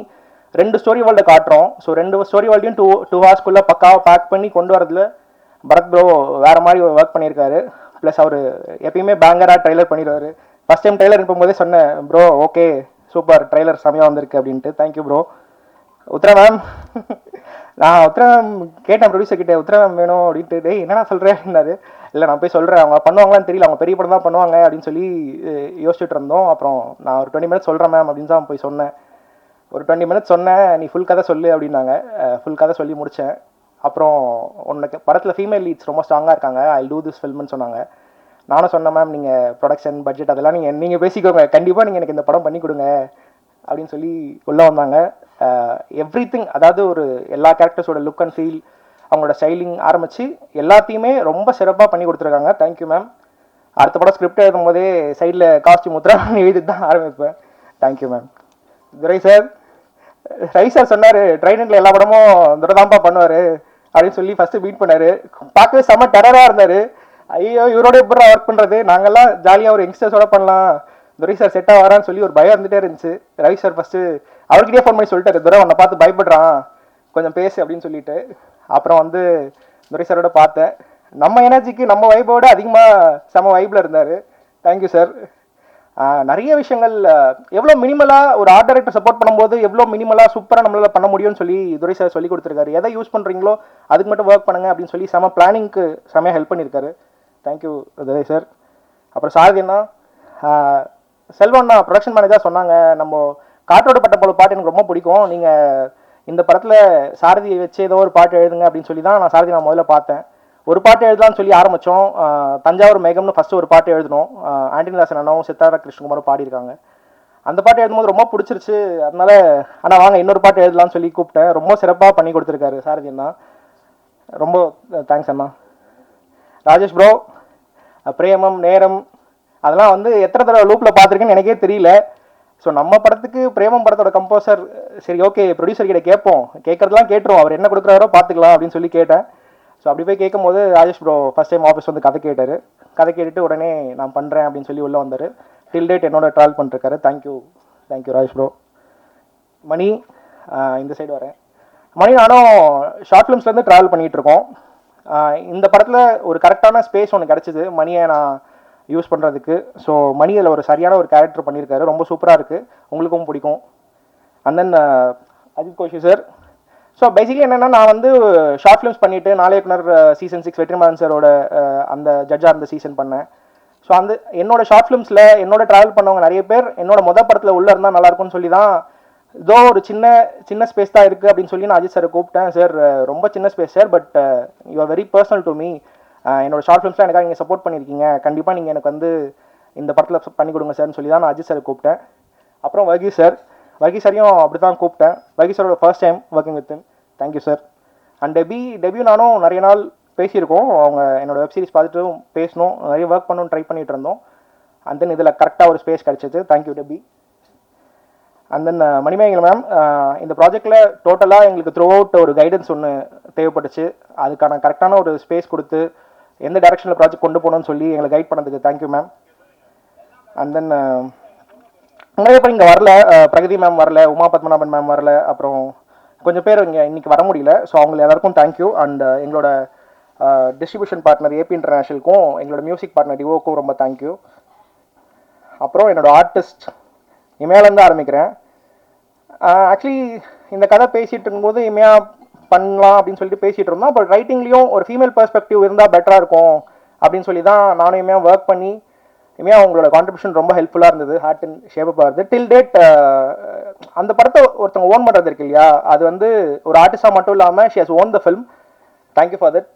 2 ஸ்டோரி வேர்ல்டை காட்டுறோம். ஸோ 2 ஸ்டோரி வேர்ல்டையும் 2 hours பக்காவாக பேக் பண்ணி கொண்டு வரதுல பரத் ப்ரோ வேறு மாதிரி ஒரு ஒர்க் பண்ணியிருக்காரு. ப்ளஸ் அவர் எப்பயுமே பேங்கராக ட்ரைலர் பண்ணிடுவார். ஃபஸ்ட் டைம் ட்ரைலர் இருக்கும்போதே சொன்னேன் ப்ரோ ஓகே சூப்பர் ட்ரைலர் செமையாக வந்திருக்கு அப்படின்ட்டு. Thank you bro. உத்ரா மேம் நான் உத்ரா மேம் கேட்டேன் ப்ரொடியூசர் கிட்டே, உத்ரா மேம் வேணும் அப்படின்ட்டு. டேய் என்னடா சொல்கிறேன் அப்படின்னாரு. இல்லை நான் போய் சொல்கிறேன், அவங்க பண்ணுவாங்களான்னு தெரியல, அவங்க பெரிய படம் தான் பண்ணுவாங்க அப்படின்னு சொல்லி யோசிச்சுட்டு இருந்தோம். அப்புறம் நான் ஒரு 20 minutes சொல்கிறேன் மேம் அப்படின்னு தான் போய் சொன்னேன். ஒரு 20 minutes சொன்னேன், நீ ஃபுல் கதை சொல்லு அப்படின்னாங்க. ஃபுல் கதை சொல்லி முடித்தேன். அப்புறம் உனக்கு படத்தில் ஃபீமேல் லீட்ஸ் ரொம்ப ஸ்ட்ராங்காக இருக்காங்க, ஐ டூ திஸ் ஃபில்ம்னு சொன்னாங்க. நானும் சொன்னேன் மேம் நீங்கள் ப்ரொடக்ஷன் பட்ஜெட் அதெல்லாம் நீங்கள் பேசிக்கோங்க, கண்டிப்பாக நீங்கள் எனக்கு இந்த படம் பண்ணி கொடுங்க அப்படின்னு சொல்லி உள்ளே வந்தாங்க. எவ்ரிதிங், அதாவது ஒரு எல்லா கேரக்டர்ஸோட லுக் அண்ட் ஃபீல், அவங்களோட ஸ்டைலிங் ஆரம்பித்து எல்லாத்தையுமே ரொம்ப சிறப்பாக பண்ணி கொடுத்துருக்காங்க. Thank you ma'am. அடுத்த படம் ஸ்கிரிப்ட் எழுதும் போதே சைடில் காஸ்டியூம் உத்ரா எழுதி தான் ஆரம்பிப்பேன். Thank you ma'am. Durai sir, Ravi sir சொன்னார் ட்ரைனிங்கில் எல்லா படமும் துரை தான்ப்பா பண்ணுவார் அப்படின்னு சொல்லி ஃபஸ்ட்டு மீட் பண்ணார். பார்க்கவே செம்ம டெரராக இருந்தார். ஐயோ இவரோட எப்படி ஒர்க் பண்ணுறது, நாங்கள்லாம் ஜாலியாக ஒரு யங்ஸ்டர்ஸோட பண்ணலாம், துரை சார் செட்டாக வரான்னு சொல்லி ஒரு பயம் இருந்துகிட்டே இருந்துச்சு. ரவி சார் ஃபஸ்ட்டு அவர்கிட்டயே ஃபோன் பண்ணி சொல்லிட்டாரு, துரை உன்னை பார்த்து பயப்படுறான் கொஞ்சம் பேசு அப்படின்னு சொல்லிட்டு. அப்புறம் வந்து துரை சாரோட பார்த்தேன், நம்ம எனர்ஜிக்கு நம்ம வைபோட அதிகமாக செம வைப்பில் இருந்தார். Thank you sir. நிறைய விஷயங்கள் எவ்வளோ மினிமலாக ஒரு ஆர்ட் டைரக்டர் சப்போர்ட் பண்ணும்போது எவ்வளோ மினிமலாக சூப்பராக நம்மளால் பண்ண முடியும்னு சொல்லி துரை சார் சொல்லி கொடுத்துருக்காரு. எதை யூஸ் பண்ணுறீங்களோ அதுக்கு மட்டும் ஒர்க் பண்ணுங்க அப்படின்னு சொல்லி செம பிளானிங்க்கு செமையாக ஹெல்ப் பண்ணியிருக்காரு. தேங்க்யூ துரை சார். அப்புறம் சாரதிண்ணா, செல்வண்ணா ப்ரொடக்ஷன் மேனேஜர் சொன்னாங்க, நம்ம காற்றோட பட்ட போல பாட்டு எனக்கு ரொம்ப பிடிக்கும், நீங்கள் இந்த படத்தில் சாரதியை வச்சு ஏதோ ஒரு பாட்டு எழுதுங்க அப்படின்னு சொல்லி தான் நான் சாரதி நான் முதல்ல பார்த்தேன். ஒரு பாட்டு எழுதலாம்னு சொல்லி ஆரம்பித்தோம். தஞ்சாவூர் மேகம்னு ஃபஸ்ட்டு ஒரு பாட்டு எழுதினோம். ஆண்டனிதாசன் அண்ணாவும் சித்தாரா கிருஷ்ணகுமாரும் பாடியிருக்காங்க. அந்த பாட்டு எழுதும்போது ரொம்ப பிடிச்சிருச்சு. அதனால ஆனால் வாங்க இன்னொரு பாட்டு எழுதலாம்னு சொல்லி கூப்பிட்டேன். ரொம்ப சிறப்பாக பண்ணி கொடுத்துருக்காரு சாரதி அண்ணா, ரொம்ப தேங்க்ஸ் அண்ணா. ராஜேஷ் ப்ரோ, பிரேமம் நேரம் அதெல்லாம் வந்து எத்தனை தடவை லூப்பில் பார்த்துருக்கேன்னு எனக்கே தெரியல. ஸோ நம்ம படத்துக்கு பிரேமம் படத்தோட கம்போசர் சரி ஓகே ப்ரொடியூசர் கிட்ட கேட்போம், கேட்குறதுலாம் கேட்டுருவோம், அவர் என்ன கொடுக்குறாரோ பார்த்துக்கலாம் அப்படின்னு சொல்லி கேட்டேன். ஸோ அப்படி போய் கேட்கும்போது Rajesh bro first time office வந்து கதை கேட்டார். கதை கேட்டுட்டு உடனே நான் பண்ணுறேன் அப்படின்னு சொல்லி உள்ளே வந்தார். டில் டேட் என்னோட ட்ராவல் பண்ணிருக்காரு. Thank you Rajesh bro. மணி, இந்த சைடு வரேன். மணி நானும் ஷார்ட் ஃபிலிம்ஸ்லேருந்து ட்ராவல் பண்ணிகிட்ருக்கோம். இந்த படத்தில் ஒரு கரெக்டான ஸ்பேஸ் ஒன்று கிடச்சிது மணியை நான் யூஸ் பண்ணுறதுக்கு. ஸோ மணி அதில் ஒரு சரியான ஒரு கேரக்டர் பண்ணியிருக்காரு, ரொம்ப சூப்பராக இருக்குது, உங்களுக்கும் பிடிக்கும். And then Ajith Koshy sir. So basically என்னென்னா நான் வந்து ஷார்ட் ஃபிலிம்ஸ் பண்ணிவிட்டு நாளையக்குனர் சீசன் 6 வெற்றிமாறன் சாரோட அந்த ஜட்ஜாக இருந்த சீசன் பண்ணேன். ஸோ அந்த என்னோட ஷார்ட் ஃபிலிம்ஸில் என்னோட ட்ராவல் பண்ணவங்க நிறைய பேர் என்னோட படத்தில் உள்ளே இருந்தால் நல்லாயிருக்கும்னு சொல்லி தான் ஏதோ ஒரு சின்ன ஸ்பேஸ் தான் இருக்குது அப்படின்னு சொல்லி நான் அஜித் சாரை கூப்பிட்டேன். சார் ரொம்ப சின்ன space sir, but you are very personal to me, என்னோட ஷார்ட் ஃபிலிம்ஸ்லாம் எனக்காக நீங்கள் சப்போர்ட் பண்ணியிருக்கீங்க, கண்டிப்பாக நீங்கள் எனக்கு வந்து இந்த படத்தில் பண்ணி கொடுங்க சார்னு சொல்லி தான் நான் அஜித் சாரை கூப்பிட்டேன். அப்புறம் வர்கீஸ் சாரையும் அப்படி தான் கூப்பிட்டேன். வர்கீஸ் சாரோட first time working with thank you sir. And debut நானும் நிறைய நாள் பேசியிருக்கோம். அவங்க என்னோட வெப் சீரிஸ் பார்த்துட்டு பேசணும், நிறைய ஒர்க் பண்ணணும்னு ட்ரை பண்ணிட்டு இருந்தோம். அண்ட் தென் இதில் கரெக்டாக ஒரு ஸ்பேஸ் கிடச்சிது. தேங்க்யூ டெபி. அண்ட் தென் மணிமேகலை மேம், இந்த ப்ராஜெக்டில் டோட்டலாக எங்களுக்கு த்ரூ அவுட் ஒரு கைடன்ஸ் ஒன்று தேவைப்பட்டுச்சு. அதுக்கான கரெக்டான ஒரு ஸ்பேஸ் கொடுத்து எந்த டைரக்ஷனில் ப்ராஜெக்ட் கொண்டு போகணும்னு சொல்லி எங்களை கைட் பண்ணதுக்கு தேங்க்யூ மேம். அண்ட் தென் நிறைய பேர் இங்கே வரல, பிரகதி மேம் வரல, உமா பத்மநாபன் மேம் வரல, அப்புறம் கொஞ்சம் பேர் இங்கே இன்றைக்கி வர முடியல. ஸோ அவங்க எல்லாருக்கும் தேங்க்யூ. அண்ட் எங்களோட டிஸ்ட்ரிபியூஷன் பார்ட்னர் ஏபி இன்டர்நேஷனலுக்கும் எங்களோட மியூசிக் பார்ட்னர் டிவோக்கும் ரொம்ப தேங்க்யூ. அப்புறம் என்னோட ஆர்டிஸ்ட் இமேலேருந்து ஆரம்பிக்கிறேன். ஆக்சுவலி இந்த கதை பேசிகிட்டு இருக்கும்போது இமையா பண்ணலாம் அப்படின்னு சொல்லிட்டு பேசிகிட்டு இருந்தோம். பட் ரைட்டிங்லேயும் ஒரு ஃபீமேல் பெர்ஸ்பெக்டிவ் இருந்தால் பெட்டராக இருக்கும் அப்படின்னு சொல்லி தான் நானும் இமையா ஒர்க் பண்ணி இமையா அவங்களோட கான்ட்ரிபியூஷன் ரொம்ப ஹெல்ப்ஃபுல்லாக இருந்தது, ஹார்ட் அண்ட் ஷேப்பாக இருந்தது. டில் டேட் அந்த படத்தை ஒருத்தவங்க ஓன் பண்ணுறது இருக்கு இல்லையா, அது வந்து ஒரு ஆர்டிஸ்டாக மட்டும் இல்லாமல் she has own the film. Thank you for that.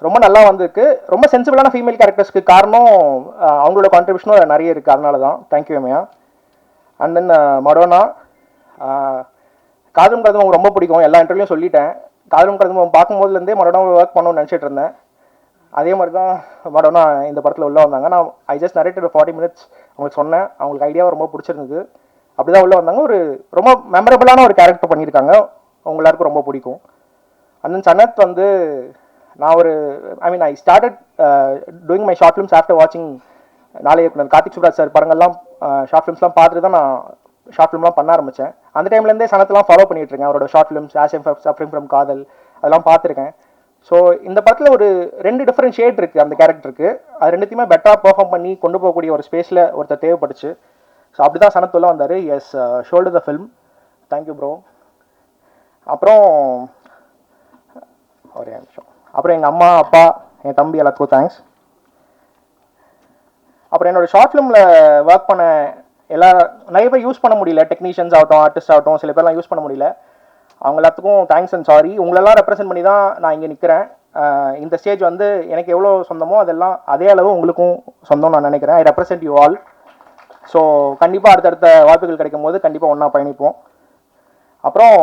ரொம்ப நல்லா வந்திருக்கு. ரொம்ப சென்சிபிளான ஃபீமேல் கேரக்டர்ஸ்க்கு காரணம் அவங்களோட கான்ட்ரிபியூஷனும் நிறைய இருக்குது. அதனால தான் தேங்க்யூ எமையா. அண்ட் தென் மடோனா, காதலும் கருதும் அவங்க ரொம்ப பிடிக்கும். எல்லா இன்டர்வியூலையும் சொல்லிட்டேன். காதலும் கருதும் பார்க்கும்போதுலேருந்தே மடோனா ஒர்க் பண்ணணும்னு நினச்சிட்டு இருந்தேன். அதே மாதிரி தான் மடோனா இந்த படத்தில் உள்ளே வந்தாங்க. நான் ஐ ஜஸ்ட் நரேட்டட் 40 minutes அவங்களுக்கு சொன்னேன். அவங்களுக்கு ஐடியாவை ரொம்ப பிடிச்சிருந்தது. அப்படி தான் உள்ளே வந்தாங்க. ஒரு ரொம்ப மெமரபிளான ஒரு கேரக்டர் பண்ணியிருக்காங்க. அவங்க எல்லாருக்கும் ரொம்ப பிடிக்கும். அண்ட் தென் சனத் வந்து நான் ஒரு I started doing my short films after வாட்சிங் நாளை இயக்குனர் கார்த்திக் சுப்ராஜ் சார் படங்கள்லாம் ஷார்ட் ஃபிலிம்ஸ்லாம் பார்த்துட்டு தான் நான் ஷார்ட் ஃபிலிம்லாம் பண்ண ஆரம்பித்தேன். அந்த டைம்லேருந்தே சனத்தெலாம் ஃபாலோ பண்ணிட்டு இருக்கேன். அவரோட ஷார்ட் ஃபிலிம்ஸ் சஃபரிங் ஃப்ரம் காதல் அதெல்லாம் பார்த்துருக்கேன். ஸோ இந்த படத்தில் ஒரு 2 டிஃப்ரெண்ட் ஷேட் இருக்குது அந்த கேரக்டருக்கு. அது ரெண்டுத்தையுமே பெட்டராக பெர்ஃபார்ம் பண்ணி கொண்டு போகக்கூடிய ஒரு ஸ்பேஸில் ஒருத்தர் தேவைப்பட்டுச்சு. ஸோ அப்படி தான் சனத் உள்ள வந்தார். Yes, shoulder the film. Thank you bro. அப்புறம் ஒரே நிமிஷம். அப்புறம் எங்கள் அம்மா அப்பா என் தம்பி எல்லாத்துக்கும் தேங்க்ஸ். அப்புறம் என்னோடய ஷார்ட் ஃபிலிமில் ஒர்க் பண்ண நிறைய பேர் யூஸ் பண்ண முடியல. டெக்னீஷியன்ஸ் ஆகட்டும், ஆர்டிஸ்ட் ஆகட்டும், சில பேர்லாம் யூஸ் பண்ண முடியல. அவங்க எல்லாத்துக்கும் தேங்க்ஸ் அண்ட் சாரி. உங்களெல்லாம் ரெப்ரசென்ட் பண்ணி தான் நான் இங்கே நிற்கிறேன். இந்த ஸ்டேஜ் வந்து எனக்கு எவ்வளோ சொந்தமோ அதெல்லாம் அதே அளவு உங்களுக்கும் சொந்தம் நான் நினைக்கிறேன். ஐ ரெப்ரசென்ட் யூ ஆல். ஸோ கண்டிப்பாக அடுத்தடுத்த வாய்ப்புகள் கிடைக்கும் போது கண்டிப்பாக ஒன்றா பயணிப்போம். அப்புறம்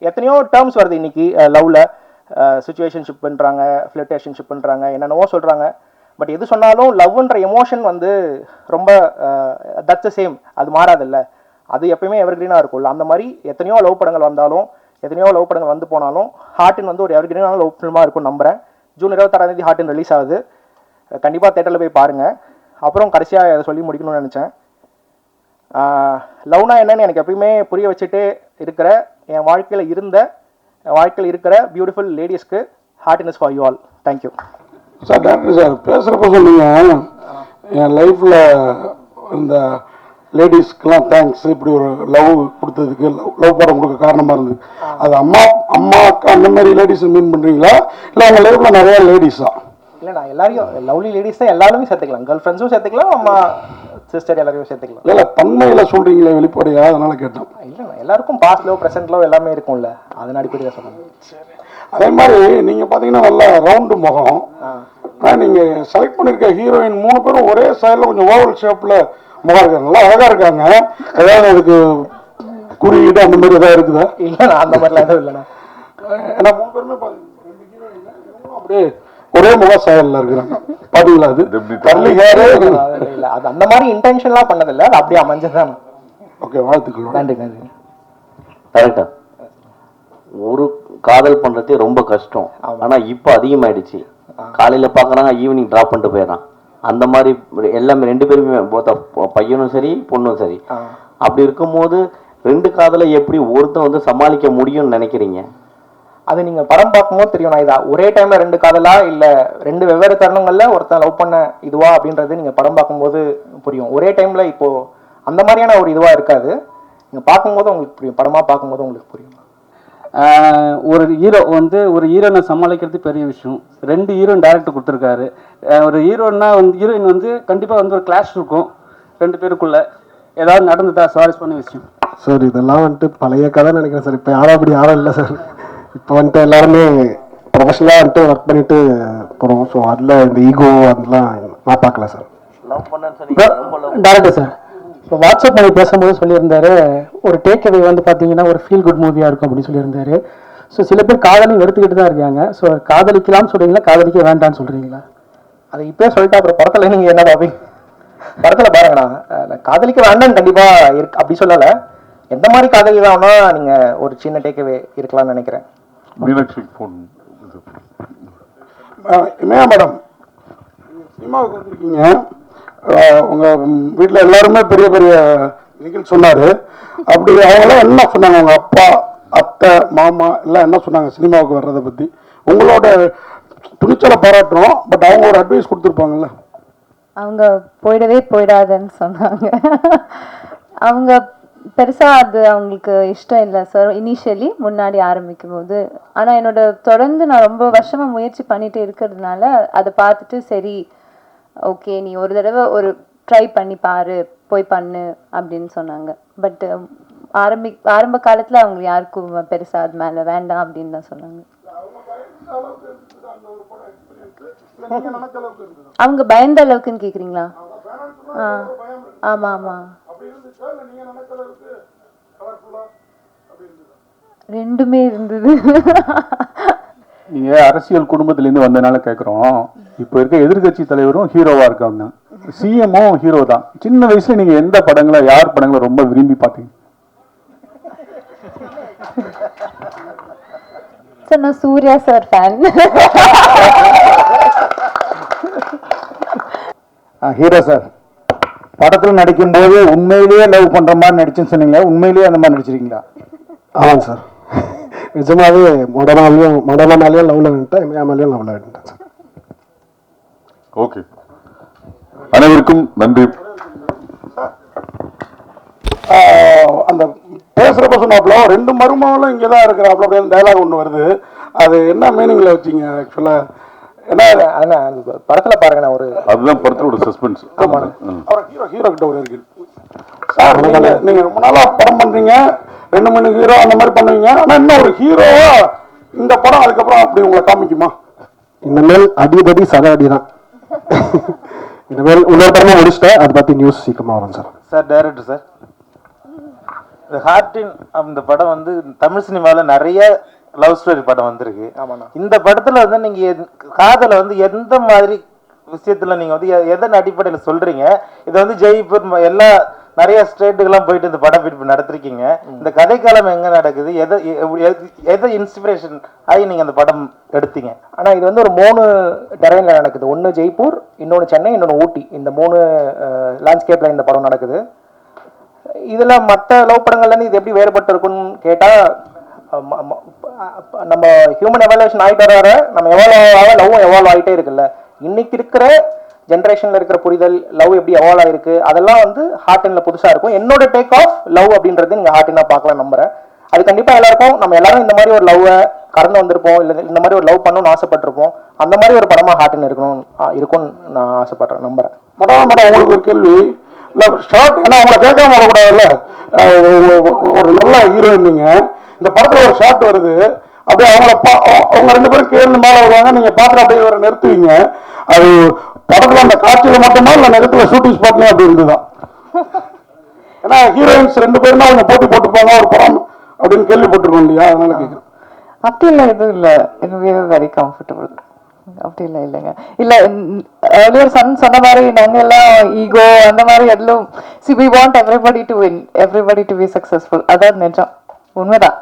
எத்தனையோ டேர்ம்ஸ் வருது இன்றைக்கி லவ்வில். சிச்சுவேஷன்ஷிப் பண்ணுறாங்க, ஃப்ளர்டேஷன்ஷிப் பண்ணுறாங்க, என்னென்னவோ சொல்கிறாங்க. பட் எது சொன்னாலும் லவ்ன்ற எமோஷன் வந்து ரொம்ப தட்ஸ் த சேம். அது மாறாதில்ல. அது எப்பயுமே எவர்கிரீனாக இருக்கும்ல. அந்த மாதிரி எத்தனையோ லவ் படங்கள் வந்தாலும், எத்தனையோ லவ் படங்கள் வந்து போனாலும், ஹார்ட்டின் வந்து ஒரு எவர்கிரீனான லவ் ஃபில்மாக இருக்கும்னு நம்புகிறேன். ஜூன் 26 ஹார்ட்டின் ரிலீஸ் ஆகுது. கண்டிப்பாக தேட்டரில் போய் பாருங்கள். அப்புறம் கடைசியாக அதை சொல்லி முடிக்கணும்னு நினச்சேன். லவ்னா என்னன்னு எனக்கு எப்பயுமே புரிய வச்சுட்டு இருக்கிற என் வாழ்க்கையில் இருக்கிற பியூட்டிஃபுல் லேடிஸ்க்கு ஹார்ட்டின் is for you all. Thank you sir. Doctor sir பேசுகிறப்ப சொன்னீங்க என் லைஃப்பில் இந்த லேடிஸ்க்கெலாம் தேங்க்ஸ், இப்படி ஒரு லவ் கொடுத்ததுக்கு, லவ் படம் கொடுக்க காரணமாக இருந்தது. அது அம்மா அக்கா அந்த மாதிரி லேடிஸை மீன் பண்ணுறீங்களா, இல்லை உங்கள் லைஃப்பில் நிறையா லேடிஸா? இல்லை, நான் எல்லாரையும் லவ்லி லேடிஸ் தான் எல்லாருமே சேர்த்துக்கலாம். கேர்ள் ஃப்ரெண்ட்ஸும் சேர்த்துக்கலாம், அம்மா சிஸ்டர் எல்லாரையும் சேர்த்துக்கலாம். இல்லை தன்மையில் சொல்கிறீங்களே வெளிப்படையா, அதனால கேட்டேன். இல்லை, எல்லாருக்கும் பாஸ்ட் லவ் ப்ரெசென்ட் லவ் எல்லாமே இருக்கும்ல, அதன் அடிப்படையில் சொல்லுங்கள். அதே மாதிரி நீங்கள் பார்த்தீங்கன்னா நல்லா ரவுண்டு முகம். ஆனால் நீங்கள் செலக்ட் பண்ணியிருக்க ஹீரோயின் 3 பேரும் ஒரே ஸ்டைலில் கொஞ்சம் ஓவல் ஷேப்பில் முகம் இருக்காங்க. நல்லா அழகாக இருக்காங்க. ஏதாவது அதுக்கு குறியீடு அந்த மாதிரி ஏதாவது இருக்குதா? இல்லைண்ணா, அந்த மாதிரிலாம் எதுவும் இல்லைண்ணா. ஏன்னா 3 பேருமே அப்படியே ஒரே முக ஸ்டைலில் இருக்கிறாங்க. பார்த்தீங்களா? அது கர்லி ஹேர் இல்லை, அது அந்த மாதிரி இன்டென்ஷன்லாம் பண்ணதில்லை, அது அப்படியே அமைஞ்சதுதான். ஓகே, வாழ்த்துக்கள். நன்றி நன்றி. கரெக்டா. ஒரு காதல் பண்றதே ரொம்ப கஷ்டம். ஆனா இப்ப அதிகமாயிடுச்சு. காலையில பாக்குறாங்க, ஈவினிங் டிராப் பண்ணிட்டு போயிடறான். அந்த மாதிரி எல்லாமே 2 பேருமே, பையனும் சரி பொண்ணும் சரி. அப்படி இருக்கும்போது 2 காதலை எப்படி ஒருத்தன் வந்து சமாளிக்க முடியும்னு நினைக்கிறீங்க? அது நீங்க படம் பார்க்கும்போது தெரியும். நான் இதா ஒரே டைம்ல 2 காதலா இல்ல 2 வெவ்வேறு தருணங்கள்ல ஒருத்தன் லவ் பண்ண இதுவா அப்படின்றது நீங்க படம் பார்க்கும்போது புரியும். ஒரே டைம்ல இப்போ அந்த மாதிரியான ஒரு இதுவா இருக்காது. நீங்க பார்க்கும்போது உங்களுக்கு புரியும், படமா பார்க்கும்போது உங்களுக்கு புரியும். ஒரு ஹீரோ வந்து ஒரு ஹீரோனை சமாளிக்கிறது பெரிய விஷயம். 2 ஹீரோயின் டைரக்டர் கொடுத்துருக்காரு. ஒரு ஹீரோன்னா வந்து ஹீரோயின் வந்து கண்டிப்பாக வந்து ஒரு கிளாஷ் இருக்கும் 2 பேருக்குள்ள. ஏதாவது நடந்ததா சுவாரஸ்யமான விஷயம்? சார் இதெல்லாம் வந்துட்டு பழைய கதை நினைக்கிறேன் சார். இப்போ யாரும் அப்படி யாரும் இல்லை சார். இப்போ வந்துட்டு எல்லாருமே ப்ரொஃபஷனலாக வந்துட்டு ஒர்க் பண்ணிட்டு போகிறோம். ஸோ அதில் இந்த ஈகோ அதெல்லாம் நான் பார்க்கல சார். டேரக்டர் சார் இப்போ வாட்ஸ்அப் மூவி பேசும்போது சொல்லியிருந்தாரு, ஒரு டேக் அவே வந்து பார்த்தீங்கன்னா ஒரு ஃபீல் குட் மூவியாக இருக்கும் அப்படின்னு சொல்லியிருந்தாரு. ஸோ சில பேர் காதலையும் வெறுத்துக்கிட்டு தான் இருக்காங்க. ஸோ காதலிக்கலாம்னு சொல்கிறீங்களா, காதலிக்க வேண்டாம்னு சொல்கிறீங்களா? அதை இப்போயே சொல்லிட்டு அப்புறம் படத்தில் நீங்கள் என்ன பாப்பீங்க? படத்தில் பாருங்கண்ணா, காதலிக்க வேண்டாம்னு கண்டிப்பாக இருக்கு அப்படி சொல்லலை. எந்த மாதிரி காதலி தான்னா நீங்கள் ஒரு சின்ன டேக் அவே இருக்கலாம்னு நினைக்கிறேன். மீனாட்சி ஃபோன் மேடம் சினிமாவுக்கு வந்திருக்கீங்க. உங்கள் வீட்டில் எல்லாருமே பெரிய பெரிய நிகழ்ச்சி சொன்னார். அப்படி அவங்களாம் என்ன சொன்னாங்க? உங்கள் அப்பா, அத்தை, மாமா எல்லாம் என்ன சொன்னாங்க சினிமாவுக்கு வர்றதை பற்றி? உங்களோட துணிச்சலை பாராட்டுறோம். பட் அவங்க ஒரு அட்வைஸ் கொடுத்துருப்பாங்கல்ல. அவங்க போயிடாதுன்னு சொன்னாங்க. அவங்க பெருசாக அது அவங்களுக்கு இஷ்டம் இல்லை சார் இனிஷியலி முன்னாடி ஆரம்பிக்கும் போது. ஆனால் என்னோட தொடர்ந்து நான் ரொம்ப வருஷமாக முயற்சி பண்ணிட்டு இருக்கிறதுனால அதை பார்த்துட்டு சரி ஓகே நீ ஒரு தடவை ஒரு ட்ரை பண்ணி பாரு, போய் பண்ணு அப்படின்னு சொன்னாங்க. பட் ஆரம்ப காலத்தில் அவங்க யாருக்கும் பெருசாக அது மேலே வேண்டாம் அப்படின்னு தான் சொன்னாங்க. அவங்க பயந்த அளவுக்குன்னு கேக்குறீங்களா? ஆமா ஆமா, ரெண்டுமே இருந்தது. நீங்க அரசியல் குடும்பத்திலேருந்து வந்தனால கேட்குறோம். இப்போ இருக்க எதிர்கட்சி தலைவரும் ஹீரோவா இருக்காங்க, சிஎம்மும் ஹீரோ தான். சின்ன வயசுல நீங்க எந்த படங்களை, யார் படங்களை ரொம்ப விரும்பி பார்த்தீங்க? சார் நான் Suriya sir fan. Hero sir படத்தில் நடிக்கும்போது உண்மையிலேயே லவ் பண்ற மாதிரி நடிச்சுன்னு சொன்னீங்களா? உண்மையிலேயே அந்த மாதிரி நடிச்சிருக்கீங்களா? ஆமாங்க சார், நிஜமாவே மொடனாலேயும் லவ்ல வந்துட்டேன், என் லவ்ல வந்துட்டேன் சார். ஓகே, அனைவருக்கும் நன்றி. அந்த பேசுறப்ப சொன்னாப்ல ரெண்டு மருமகளும் இங்கே தான் இருக்கிறாப்ல அப்படின்னு டைலாக் ஒன்று வருது. அது என்ன மீனிங்ல வச்சிங்க ஆக்சுவலா? என்ன படத்துல பாருங்க, நான் ஒரு அதுதான் படத்தோட சஸ்பென்ஸ். அவர் ஹீரோ கிட்ட ஒரு இருக்கு சார். நீங்க ரொம்ப நாளா படம் பண்றீங்க, 2 மணி ஹீரோ அந்த மாதிரி பண்ணுவீங்க. ஆனா இன்னும் ஒரு ஹீரோவா இந்த படம் அதுக்கப்புறம் அப்படி உங்களை காமிக்குமா? இனிமேல் அடிபடி சத அடிதான். இனிமேல் இன்னொரு படமா முடிச்சுட்டேன், அதை பத்தி நியூஸ் சீக்கிரமா வரும் சார். சார் டைரக்டர் சார், இந்த ஹார்டின் அந்த படம் வந்து தமிழ் சினிமாவில் நிறைய லவ் ஸ்டோரி படம் வந்திருக்கு. இந்த படத்துல வந்து நீங்க காதலை வந்து எந்த மாதிரி விஷயத்துல நீங்க வந்து எதன் அடிப்படையில் சொல்றீங்க? இதை வந்து ஜெய்ப்பூர் எல்லா நிறைய ஸ்டேட்டுக்கெல்லாம் போயிட்டு இந்த படம் பிடிப்பு நடத்திருக்கீங்க. இந்த கதைக்காலம் எங்க நடக்குது? எதை இன்ஸ்பிரேஷன் ஆகி நீங்க அந்த படம் எடுத்தீங்க? ஆனா இது வந்து ஒரு 3 டெரைன்ல நடக்குது. ஒன்னு ஜெய்ப்பூர், இன்னொன்னு சென்னை, இன்னொன்னு ஊட்டி. இந்த 3 லேண்ட்ஸ்கேப்ல இந்த படம் நடக்குது. இதுல மற்ற லவ் படங்கள்ல இருந்து இது எப்படி வேறுபட்டு இருக்குன்னு கேட்டா, நம்ம ஹியூமன் எவாலுவேஷன் ஆகிட்டு வர நம்ம லவ்வும் எவால்வ் ஆகிட்டே இருக்குல்ல. இன்னைக்கு இருக்கிற ஜென்ரேஷன்ல இருக்கிற புரிதல் லவ் எப்படி எவால்வ் ஆயிருக்கு, அதெல்லாம் வந்து ஹார்டின்ல புதுசா இருக்கும். என்னோட டேக் ஆஃப் லவ் அப்படின்றது நீங்க ஹார்டினா பார்க்கலாம் நம்புறேன். அது கண்டிப்பா எல்லாருக்கும், நம்ம எல்லாரும் இந்த மாதிரி ஒரு லவ்வை கடந்து வந்திருப்போம், இல்ல இந்த மாதிரி ஒரு லவ் பண்ணணும்னு ஆசைப்பட்டிருப்போம். அந்த மாதிரி ஒரு படமா ஹார்டின் இருக்கும்னு நான் ஆசைப்படுறேன், நம்புறேன். மேடம் உங்களுக்கு ஒரு கேள்வி. ஷார்ட் ஏன்னா அவங்களை கேட்காம வரக்கூடாதுல்ல. ஒரு நல்ல ஹீரோயின் நீங்க, இந்த படத்துல ஒரு ஷார்ட் வருது, அப்படியே அவங்க 2 பேரும் கேள்வி மேல வருவாங்க, நீங்க பாத்துட்டு அப்படியே ஒரு நிறுத்துவீங்க. அது படத்துல அந்த காட்சியில மட்டுமா இல்ல நேரத்துல ஷூட்டிங் ஸ்பாட்லயும் அப்படி இருந்துதான்? ஏன்னா ஹீரோயின்ஸ் 2 பேரும் அவங்க போட்டி போட்டுப்பாங்க ஒரு படம் அப்படின்னு கேள்விப்பட்டிருக்கோம் இல்லையா, அதனால கேட்குறேன். அப்படி இல்லை, எதுவும் இல்லை, எனக்கு வெரி கம்ஃபர்டபுள். அப்படி இல்லை, இல்லைங்க, இல்லை. ஏர்லியர் சொன்ன மாதிரி நாங்கள் எல்லாம் ஈகோ அந்த மாதிரி எல்லாம், C V want everybody to win, everybody to be successful. அதான் நிஜம், உண்மைதான்.